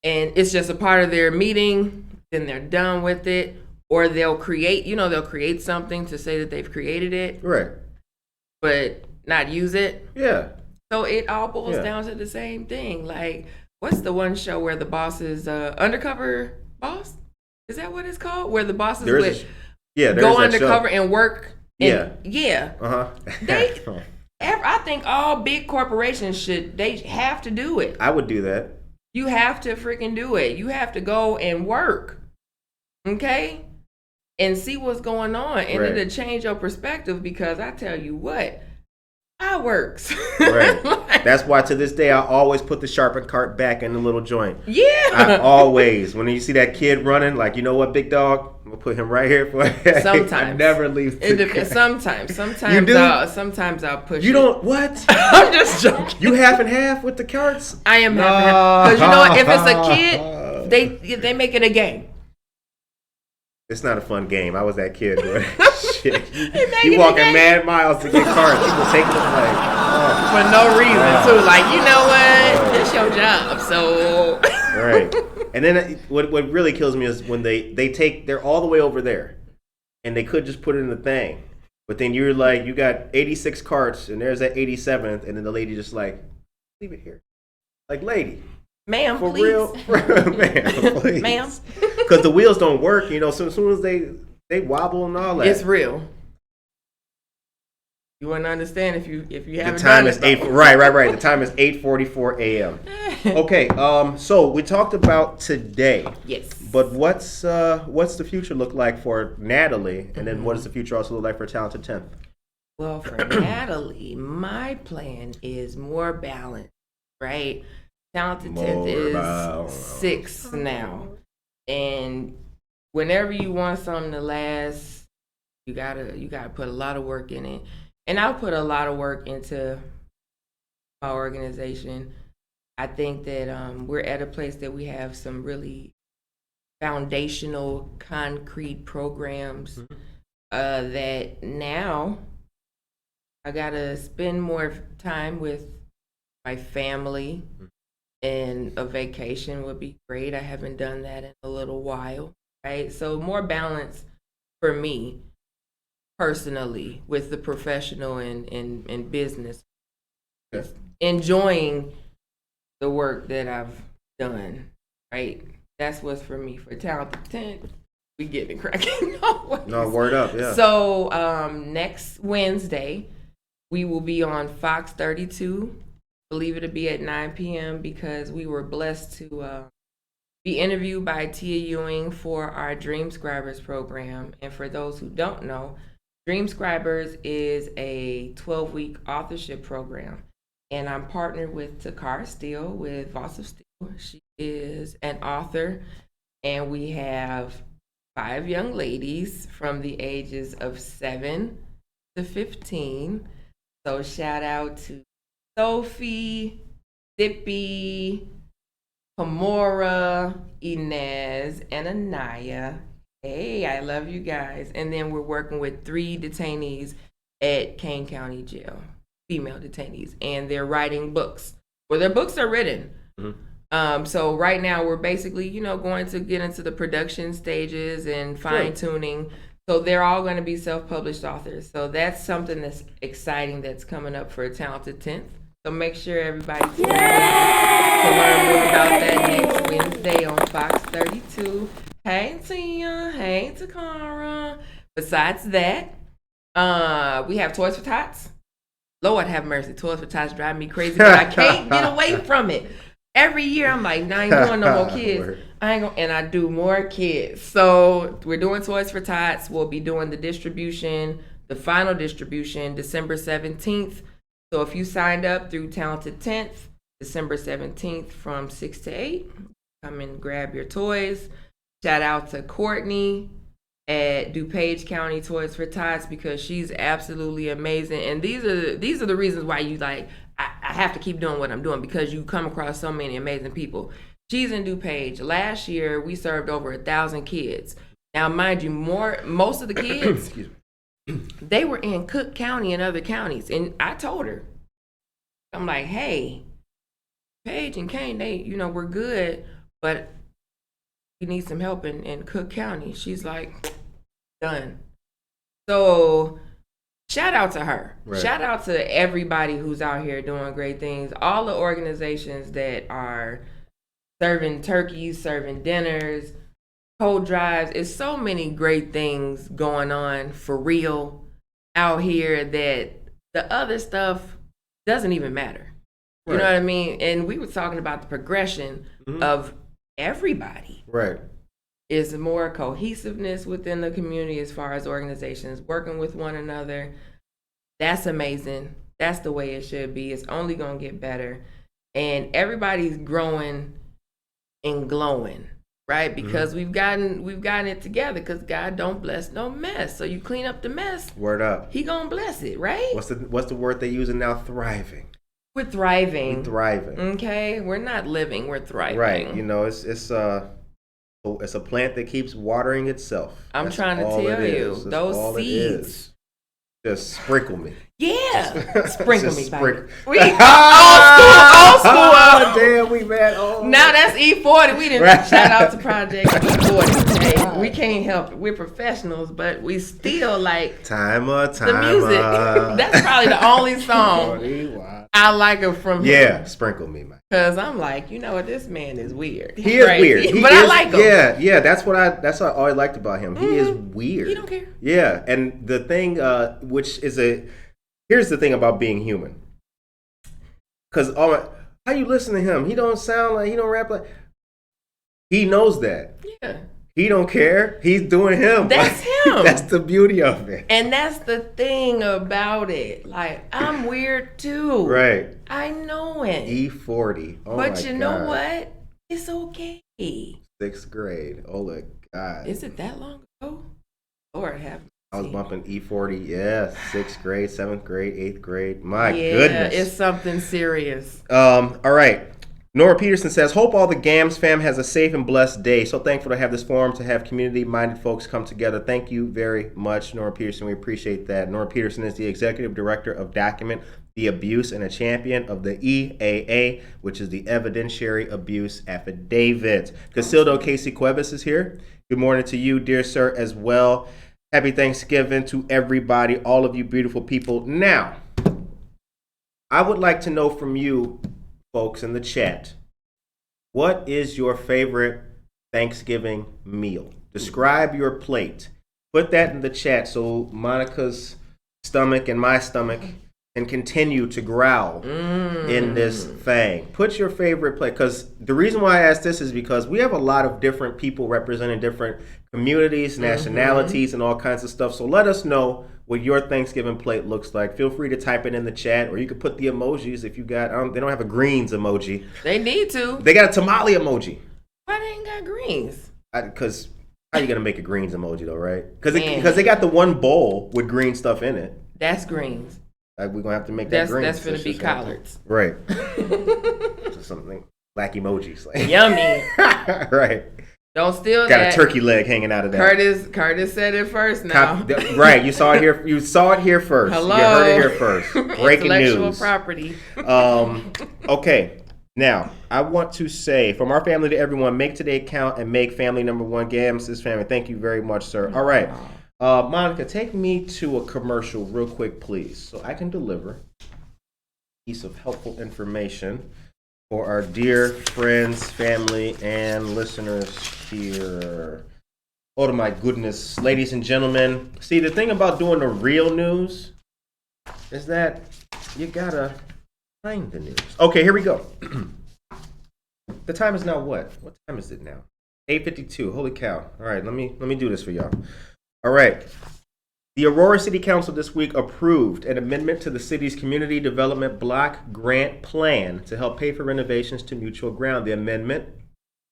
and it's just a part of their meeting. Then they're done with it, or they'll create something to say that they've created it, Right. but not use it. Yeah. So it all boils Yeah. down to the same thing. Like, what's the one show where the boss is undercover boss? Is that what it's called? Where the bosses would go undercover and work. Yeah. They, I think all big corporations they have to do it. I would do that. You have to freaking do it. You have to go and work, okay, and see what's going on, and Right. it'll change your perspective. Because I tell you what, I works. Right. That's why to this day I always put the sharpened cart back in the little joint. Yeah. I always, when you see that kid running, like, you know what, big dog, I'm gonna put him right here for. Sometimes I never leave. It depends. Sometimes You do? sometimes I'll push. You it. don't what? I'm just joking. You half and half with the carts? I am not, because you know what? If it's a kid, they make it a game. It's not a fun game. I was that kid. Shit. make You it walking a game. mad miles to get carts. People taking them like, For no reason, too. Like, you know what? It's your job, so. right. And then what really kills me is when they're all the way over there, and they could just put it in the thing, but then you're like, you got 86 carts, and there's that 87th, and then the lady just like, leave it here, like, lady, Ma'am, for please. real, ma'am, please, Ma'am. because the wheels don't work, so as soon as they wobble and all that. It's real. You wouldn't understand if you haven't The time done is it, 8. though. Right. The time is 8:44 a.m. Okay. So we talked about today. Yes. But what's the future look like for Natalie, and then what does the future also look like for Talented 10th? Well, for Natalie, my plan is more balance, right? Talented 10th is 6 now. And whenever you want something to last, you gotta put a lot of work in it. And I'll put a lot of work into my organization. I think that we're at a place that we have some really foundational, concrete programs that now I gotta spend more time with my family, and a vacation would be great. I haven't done that in a little while, right? So more balance for me personally with the professional and business. Okay. Enjoying the work that I've done, right? That's what's for me. For Talented 10, we getting cracking. No, word up, yeah. So next Wednesday, we will be on Fox 32. Believe it'll be at 9 p.m. because we were blessed to be interviewed by Tia Ewing for our Dream Scribers program. And for those who don't know, Dream Scribers is a 12-week authorship program. And I'm partnered with Takara Steele with Voss of Steel. She is an author, and we have 5 young ladies from the ages of 7 to 15. So shout out to Sophie, Dippy, Kamora, Inez, and Anaya. Hey, I love you guys. And then we're working with 3 detainees at Kane County Jail, female detainees, and they're writing books. Well, their books are written. So right now we're basically, going to get into the production stages and fine tuning. So they're all going to be self-published authors. So that's something that's exciting that's coming up for Talented 10th. So make sure everybody tunes in to learn more about that next Wednesday on Fox 32. Hey, Tia. Hey, Takara. Besides that, we have Toys for Tots. Lord have mercy. Toys for Tots drive me crazy, but I can't get away from it. Every year I'm like, I ain't doing no more kids. And I do more kids. So we're doing Toys for Tots. We'll be doing the final distribution, December 17th. So if you signed up through Talented 10th, December 17th from 6 to 8, come and grab your toys. Shout out to Courtney at DuPage County Toys for Tots because she's absolutely amazing. And these are the reasons why you I have to keep doing what I'm doing, because you come across so many amazing people. She's in DuPage. Last year, we served over 1,000 kids. Now, mind you, most of the kids, they were in Cook County and other counties. And I told her, I'm like, hey, Paige and Kane, they, we're good, but we need some help in Cook County. She's like, done. So shout out to her. Right. Shout out to everybody who's out here doing great things. All the organizations that are serving turkeys, serving dinners, cold drives. It's so many great things going on for real out here that the other stuff doesn't even matter. Right. You know what I mean? And we were talking about the progression of everybody. Right. Is more cohesiveness within the community as far as organizations working with one another. That's amazing. That's the way it should be. It's only going to get better. And everybody's growing and glowing, right? Because we've gotten it together, because God don't bless no mess. So you clean up the mess. Word up. He going to bless it, right? What's the word they're using now? Thriving. We're thriving. We're thriving. Okay? We're not living, we're thriving. Right. It's a plant that keeps watering itself. I'm trying to tell you, those seeds. Just sprinkle me. Yeah. Sprinkle me, baby. We old school. Damn, we mad. Oh. Now that's E40. We didn't shout out to Project E40 today. We can't help it. We're professionals, but we still like Timer. The music. That's probably the only song I like it from him. Yeah, sprinkle me, man. Because I'm like, you know what, this man is weird. He is weird. I like him. Yeah, that's what I always liked about him. He is weird. He don't care. Yeah, and the thing, here's the thing about being human. Because how you listen to him? He don't rap like. He knows that. Yeah. He don't care. He's doing him. That's him. That's the beauty of it. And that's the thing about it. Like, I'm weird too. Right. I know it. E40. Oh but my you know what? It's okay. 6th grade. Oh my God. Is it that long ago? Lord have mercy. I was bumping E40. Yeah. 6th grade, 7th grade, 8th grade. My goodness. Yeah, it's something serious. All right. Nora Peterson says, hope all the GAMS fam has a safe and blessed day. So thankful to have this forum, to have community-minded folks come together. Thank you very much, Nora Peterson. We appreciate that. Nora Peterson is the Executive Director of Document the Abuse and a champion of the EAA, which is the Evidentiary Abuse Affidavit. Casildo Casey Cuevas is here. Good morning to you, dear sir, as well. Happy Thanksgiving to everybody, all of you beautiful people. Now, I would like to know from you, folks in the chat, what is your favorite Thanksgiving meal? Describe your plate. Put that in the chat so Monica's stomach and my stomach can continue to growl in this thing. Put your favorite plate, because the reason why I ask this is because we have a lot of different people representing different communities, nationalities, and all kinds of stuff. So let us know what your Thanksgiving plate looks like. Feel free to type it in the chat, or you could put the emojis if you got. They don't have a greens emoji. They need to. They got a tamale emoji. Why they ain't got greens? Because how you gonna make a greens emoji though, right? Because they got the one bowl with green stuff in it. That's greens. We're gonna have to make that green. That's gonna be collards. Right. Something black emojis. Like. Yummy. Right. Don't steal got that. A turkey leg hanging out of that. Curtis said it first now. Right. You saw it here. You saw it here first. Hello. You heard it here first. Breaking Intellectual news. Property. Okay. Now, I want to say, from our family to everyone, make today count and make family number one. GAMS is family. Thank you very much, sir. All right. Monica, take me to a commercial real quick, please, so I can deliver a piece of helpful information for our dear friends, family, and listeners here. Oh, my goodness. Ladies and gentlemen, see, the thing about doing the real news is that you gotta find the news. Okay, here we go. The time is now what? What time is it now? 8:52. Holy cow. All right, let me do this for y'all. All right. The Aurora City Council this week approved an amendment to the city's Community Development Block Grant Plan to help pay for renovations to Mutual Ground. The amendment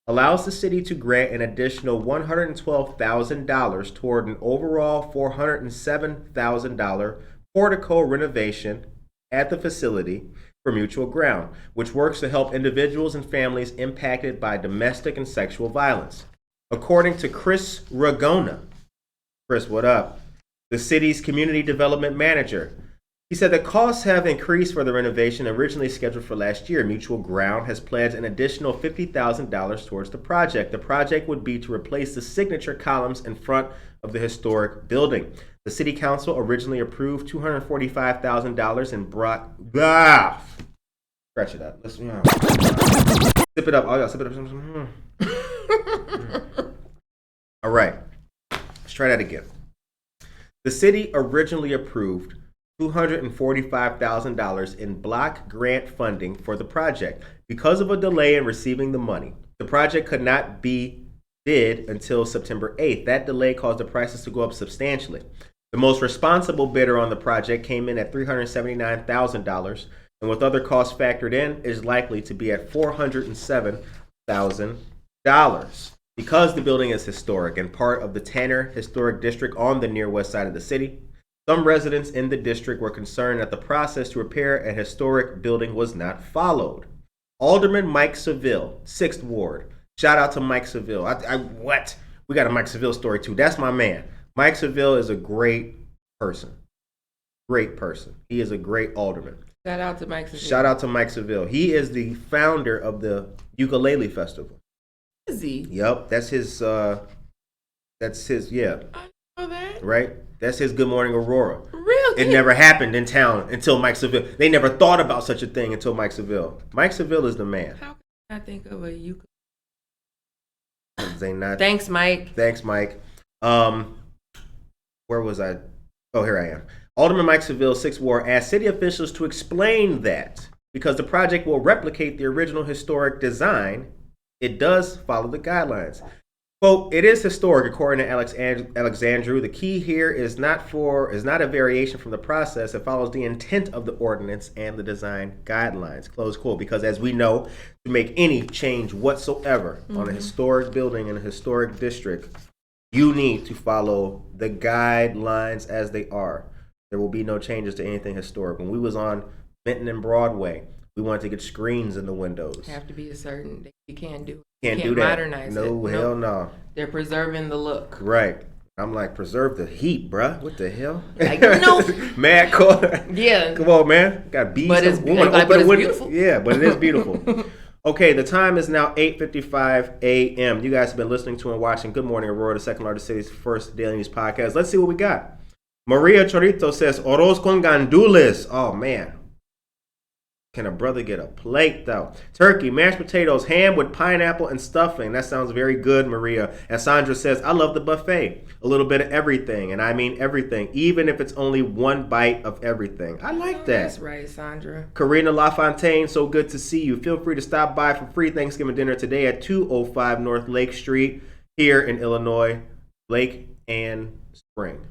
allows the city to grant an additional $112,000 toward an overall $407,000 portico renovation at the facility for Mutual Ground, which works to help individuals and families impacted by domestic and sexual violence. According to Chris Ragona, Chris, what up? The city's community development manager, He said the costs have increased for the renovation originally scheduled for last year. Mutual Ground has pledged an additional $50,000 towards the project. The project would be to replace the signature columns in front of the historic building. The city council originally approved $245,000 and brought... Scratch it up. Let's sip it up. Oh, yeah, sip it up. All right. Let's try that again. The city originally approved $245,000 in block grant funding for the project. Because of a delay in receiving the money, the project could not be bid until September 8th. That delay caused the prices to go up substantially. The most responsible bidder on the project came in at $379,000, and with other costs factored in, is likely to be at $407,000. Because the building is historic and part of the Tanner Historic District on the near west side of the city, some residents in the district were concerned that the process to repair a historic building was not followed. Alderman Mike Seville, 6th Ward. Shout out to Mike Seville. What? We got a Mike Seville story too. That's my man. Mike Seville is a great person. Great person. He is a great alderman. Shout out to Mike Seville. Shout out to Mike Seville. He is the founder of the Ukulele Festival. Is he? Yep, that's his, yeah. I know that. Right? That's his Good Morning Aurora. Really? It never happened in town until Mike Seville. They never thought about such a thing until Mike Seville. Mike Seville is the man. How can I think of a ukulele? They not. Thanks, Mike. Thanks, Mike. Where was I? Oh, here I am. Alderman Mike Seville, 6th Ward, asked city officials to explain that because the project will replicate the original historic design, it does follow the guidelines. Quote, it is historic, according to Alexandru. The key here is not a variation from the process. It follows the intent of the ordinance and the design guidelines, close quote. Because as we know, to make any change whatsoever on a historic building in a historic district, you need to follow the guidelines as they are. There will be no changes to anything historic. When we was on Benton and Broadway, we wanted to get screens in the windows. Have to be a certain, you can't do it. Can't do that. Modernize it. No, hell no. They're preserving the look. Right. I'm like, preserve the heat, bruh. What the hell? Like, no. Mad corner. Yeah. Come on, man. Got bees. But it's beautiful. Yeah, but it is beautiful. Okay, the time is now 8:55 a.m. You guys have been listening to and watching Good Morning Aurora, the second largest city's first daily news podcast. Let's see what we got. Maria Chorito says, Arroz con gandules. Oh, man. Can a brother get a plate, though? Turkey, mashed potatoes, ham with pineapple and stuffing. That sounds very good, Maria. And Sandra says, I love the buffet. A little bit of everything, and I mean everything, even if it's only one bite of everything. I like that. That's right, Sandra. Karina LaFontaine, so good to see you. Feel free to stop by for free Thanksgiving dinner today at 205 North Lake Street here in Illinois, Lake and Spring.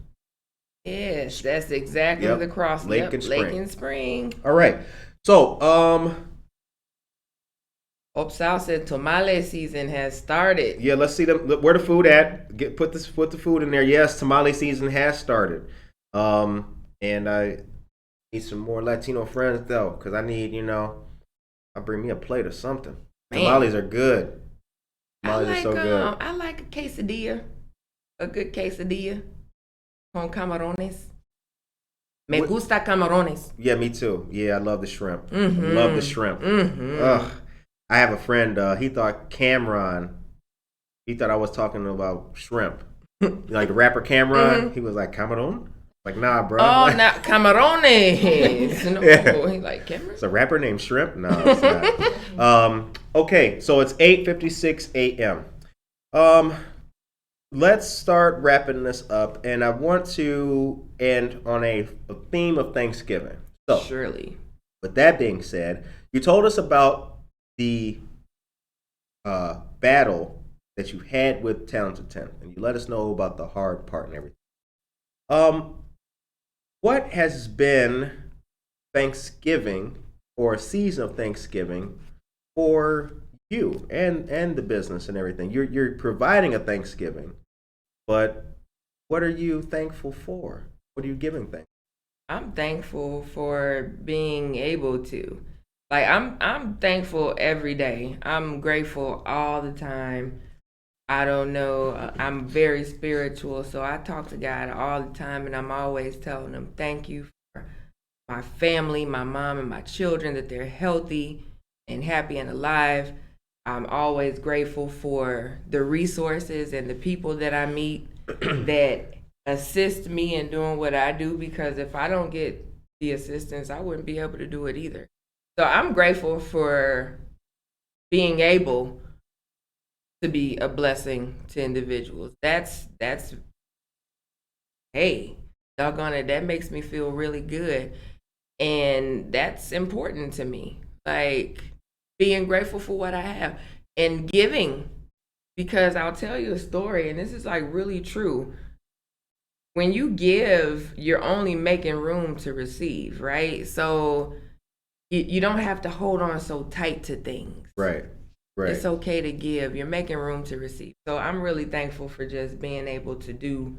Yes, that's exactly the cross. Lake and Spring. Lake and Spring. All right. So, Opsal said tamale season has started. Yeah, let's see where the food at. Put the food in there. Yes, tamale season has started. And I need some more Latino friends though, because I need, I'll bring me a plate or something. Man. Tamales are good. Tamales are so good. I like a quesadilla. A good quesadilla con camarones. Me gusta camarones. Yeah, me too. Yeah, I love the shrimp. Mm-hmm. Love the shrimp. Mm-hmm. Ugh. I have a friend, he thought I was talking about shrimp. Like the rapper Cameron, He was like, Cameron? Like, nah, bro. Oh, like, not camarones. No, yeah. He like Cameron? It's a rapper named Shrimp? No, it's not. Okay, so it's 8:56 a.m. Let's start wrapping this up, and I want to end on a theme of Thanksgiving. So, surely. With that being said, you told us about the battle that you had with Talented 10, and you let us know about the hard part and everything. What has been Thanksgiving or a season of Thanksgiving for you and the business and everything? You're providing a Thanksgiving, but what are you thankful for? What are you giving thanks? I'm thankful for being able to. Like, I'm thankful every day. I'm grateful all the time. I don't know. I'm very spiritual, so I talk to God all the time, and I'm always telling him, thank you for my family, my mom and my children, that they're healthy and happy and alive. I'm always grateful for the resources and the people that I meet that assist me in doing what I do, because if I don't get the assistance, I wouldn't be able to do it either. So I'm grateful for being able to be a blessing to individuals. That's hey, doggone it, that makes me feel really good. And that's important to me. Like, being grateful for what I have and giving, because I'll tell you a story, and this is like really true. When you give, you're only making room to receive, right? So you don't have to hold on so tight to things. Right. It's okay to give. You're making room to receive. So I'm really thankful for just being able to do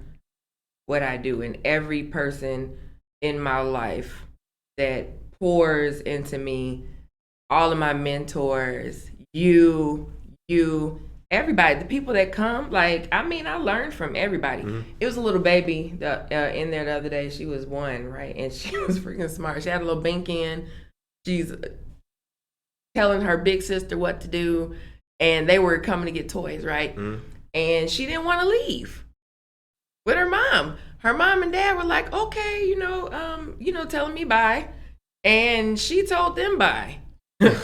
what I do, and every person in my life that pours into me, all of my mentors, you, everybody, the people that come, like, I mean, I learned from everybody. It was a little baby in there the other day. She was 1, right? And she was freaking smart. She had a little bink in. She's telling her big sister what to do, and they were coming to get toys, right? And she didn't want to leave with her mom. Her mom and dad were like, okay, telling me bye. And she told them bye.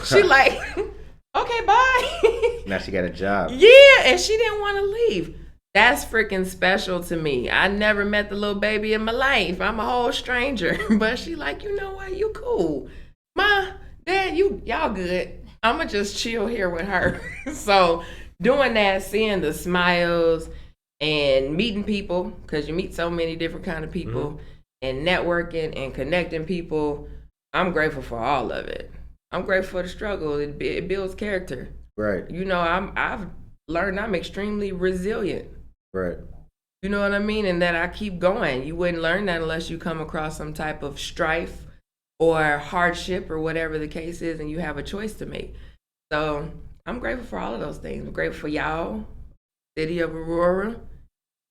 She like, okay, bye. Now she got a job. Yeah, and she didn't want to leave. That's freaking special to me. I never met the little baby in my life. I'm a whole stranger. But she like, you know what? You cool. Ma, Dad, y'all good. I'ma just chill here with her. So doing that, seeing the smiles and meeting people, because you meet so many different kind of people, and networking and connecting people, I'm grateful for all of it. I'm grateful for the struggle. It builds character. Right. I've learned I'm extremely resilient. Right. You know what I mean? And that I keep going. You wouldn't learn that unless you come across some type of strife or hardship or whatever the case is, and you have a choice to make. So I'm grateful for all of those things. I'm grateful for y'all, city of Aurora,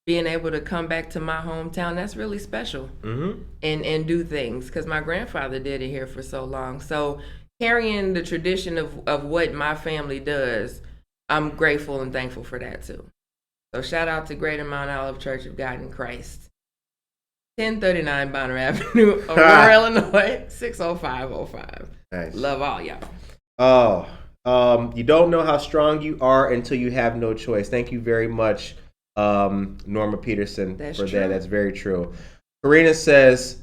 being able to come back to my hometown. That's really special. And do things, because my grandfather did it here for so long. So carrying the tradition of what my family does, I'm grateful and thankful for that too. So shout out to Greater Mount Olive Church of God in Christ. 1039 Bonner Avenue, Aurora, Illinois, 60505. Nice. Love all y'all. You don't know how strong you are until you have no choice. Thank you very much, Norma Peterson, for that. That's very true. Karina says,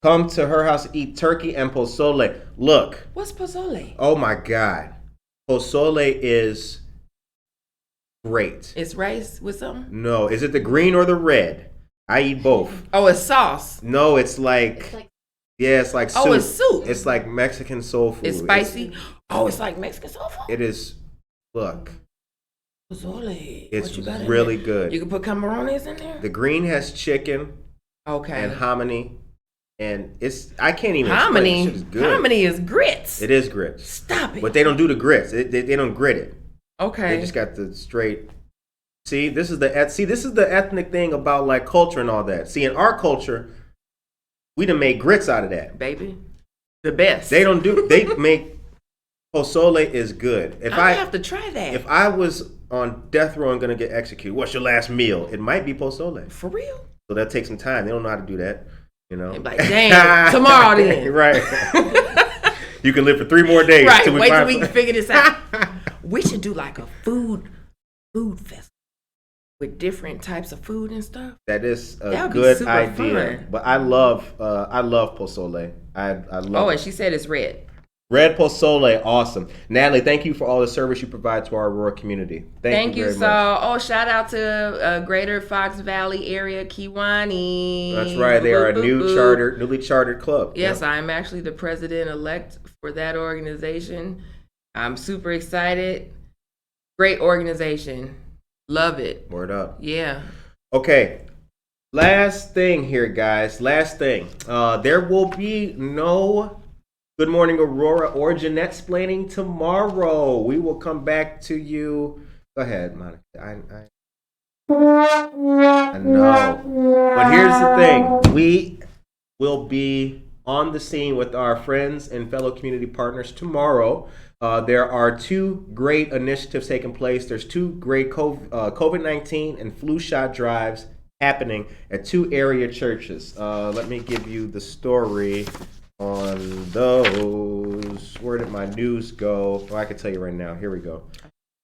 come to her house to eat turkey and pozole. Look. What's pozole? Oh my God. Pozole is great. It's rice with something? No. Is it the green or the red? I eat both. Oh, it's sauce. No, it's like soup. Oh, it's soup. It's like Mexican soul food. It's spicy. It's like Mexican soul food. It is. Look. Pozole. It's really good. You can put camarones in there? The green has chicken. Okay. And hominy. And I can't even hominy. Explain. It's good. Hominy is grits. It is grits. Stop it. But they don't do the grits. They don't grit it. Okay. They just got the straight. See, this is the ethnic thing about like culture and all that. See, in our culture, we done made grits out of that. Baby. The best. They make pozole is good. I have to try that. If I was on death row and gonna get executed, what's your last meal? It might be pozole. For real? So that takes some time. They don't know how to do that. Like, damn, tomorrow then. Right. You can live for 3 more days. Right. Wait till we can figure this out. We should do like a food festival with different types of food and stuff. That is a good idea. Fun. But I love pozole. I love. Oh, and she said it's red. Red pozole, awesome. Natalie, thank you for all the service you provide to our Aurora community. Thank you very much. Oh, shout out to Greater Fox Valley area, Kiwani. That's right. They are a newly chartered club. Yes, I'm actually the president-elect for that organization. I'm super excited. Great organization. Love it. Word up. Yeah. Okay. Last thing here, guys. Last thing. There will be no Good Morning Aurora or Jeanette splaining tomorrow. We will come back to you. Go ahead, Monica. I know. But here's the thing. We will be on the scene with our friends and fellow community partners tomorrow. There are 2 great initiatives taking place. There's 2 great COVID-19 and flu shot drives happening at 2 area churches. Let me give you the story on those. Where did my news go? Oh, I can tell you right now. Here we go.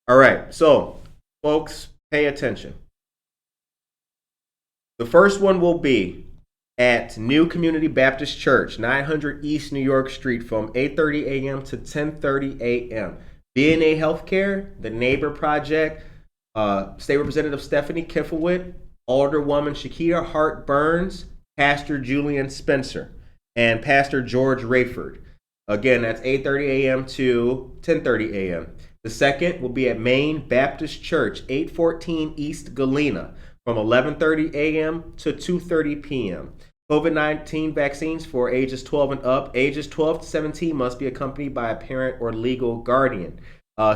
All right, so folks, pay attention. The first one will be at New Community Baptist Church, 900 East New York Street, from 8:30 a.m. to 10:30 a.m. BNA Healthcare, the Neighbor Project, State Representative Stephanie Kifowit, Alderwoman Shakita Hart Burns, Pastor Julian Spencer, and Pastor George Rayford. Again, that's 8:30 a.m. to 10:30 a.m. The second will be at Maine Baptist Church, 814 East Galena, from 11:30 a.m. to 2:30 p.m. COVID-19 vaccines for ages 12 and up. Ages 12 to 17 must be accompanied by a parent or legal guardian.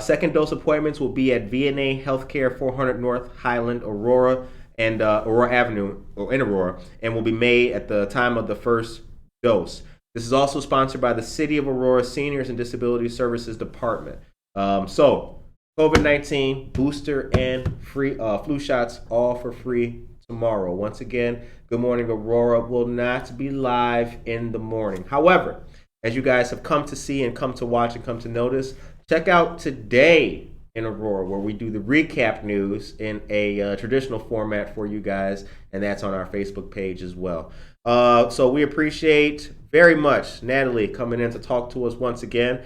Second dose appointments will be at VNA Healthcare, 400 North Highland, Aurora, and Aurora Avenue, or in Aurora, and will be made at the time of the first dose. This is also sponsored by the City of Aurora Seniors and Disability Services Department. So, COVID-19 booster and free flu shots, all for free tomorrow. Once again, Good Morning Aurora will not be live in the morning. However, as you guys have come to see and come to watch and come to notice, check out Today in Aurora, where we do the recap news in a traditional format for you guys, and that's on our Facebook page as well. So we appreciate very much Natalie coming in to talk to us once again.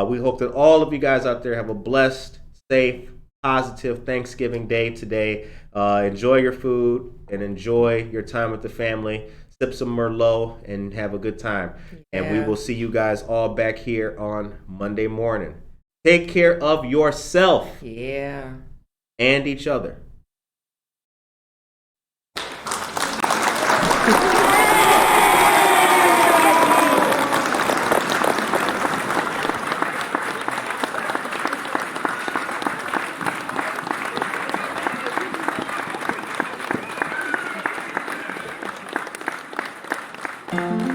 We hope that all of you guys out there have a blessed, safe, positive Thanksgiving Day today. Enjoy your food and enjoy your time with the family. Sip some Merlot and have a good time. Yeah. And we will see you guys all back here on Monday morning. Take care of yourself. Yeah. And each other. Thank you.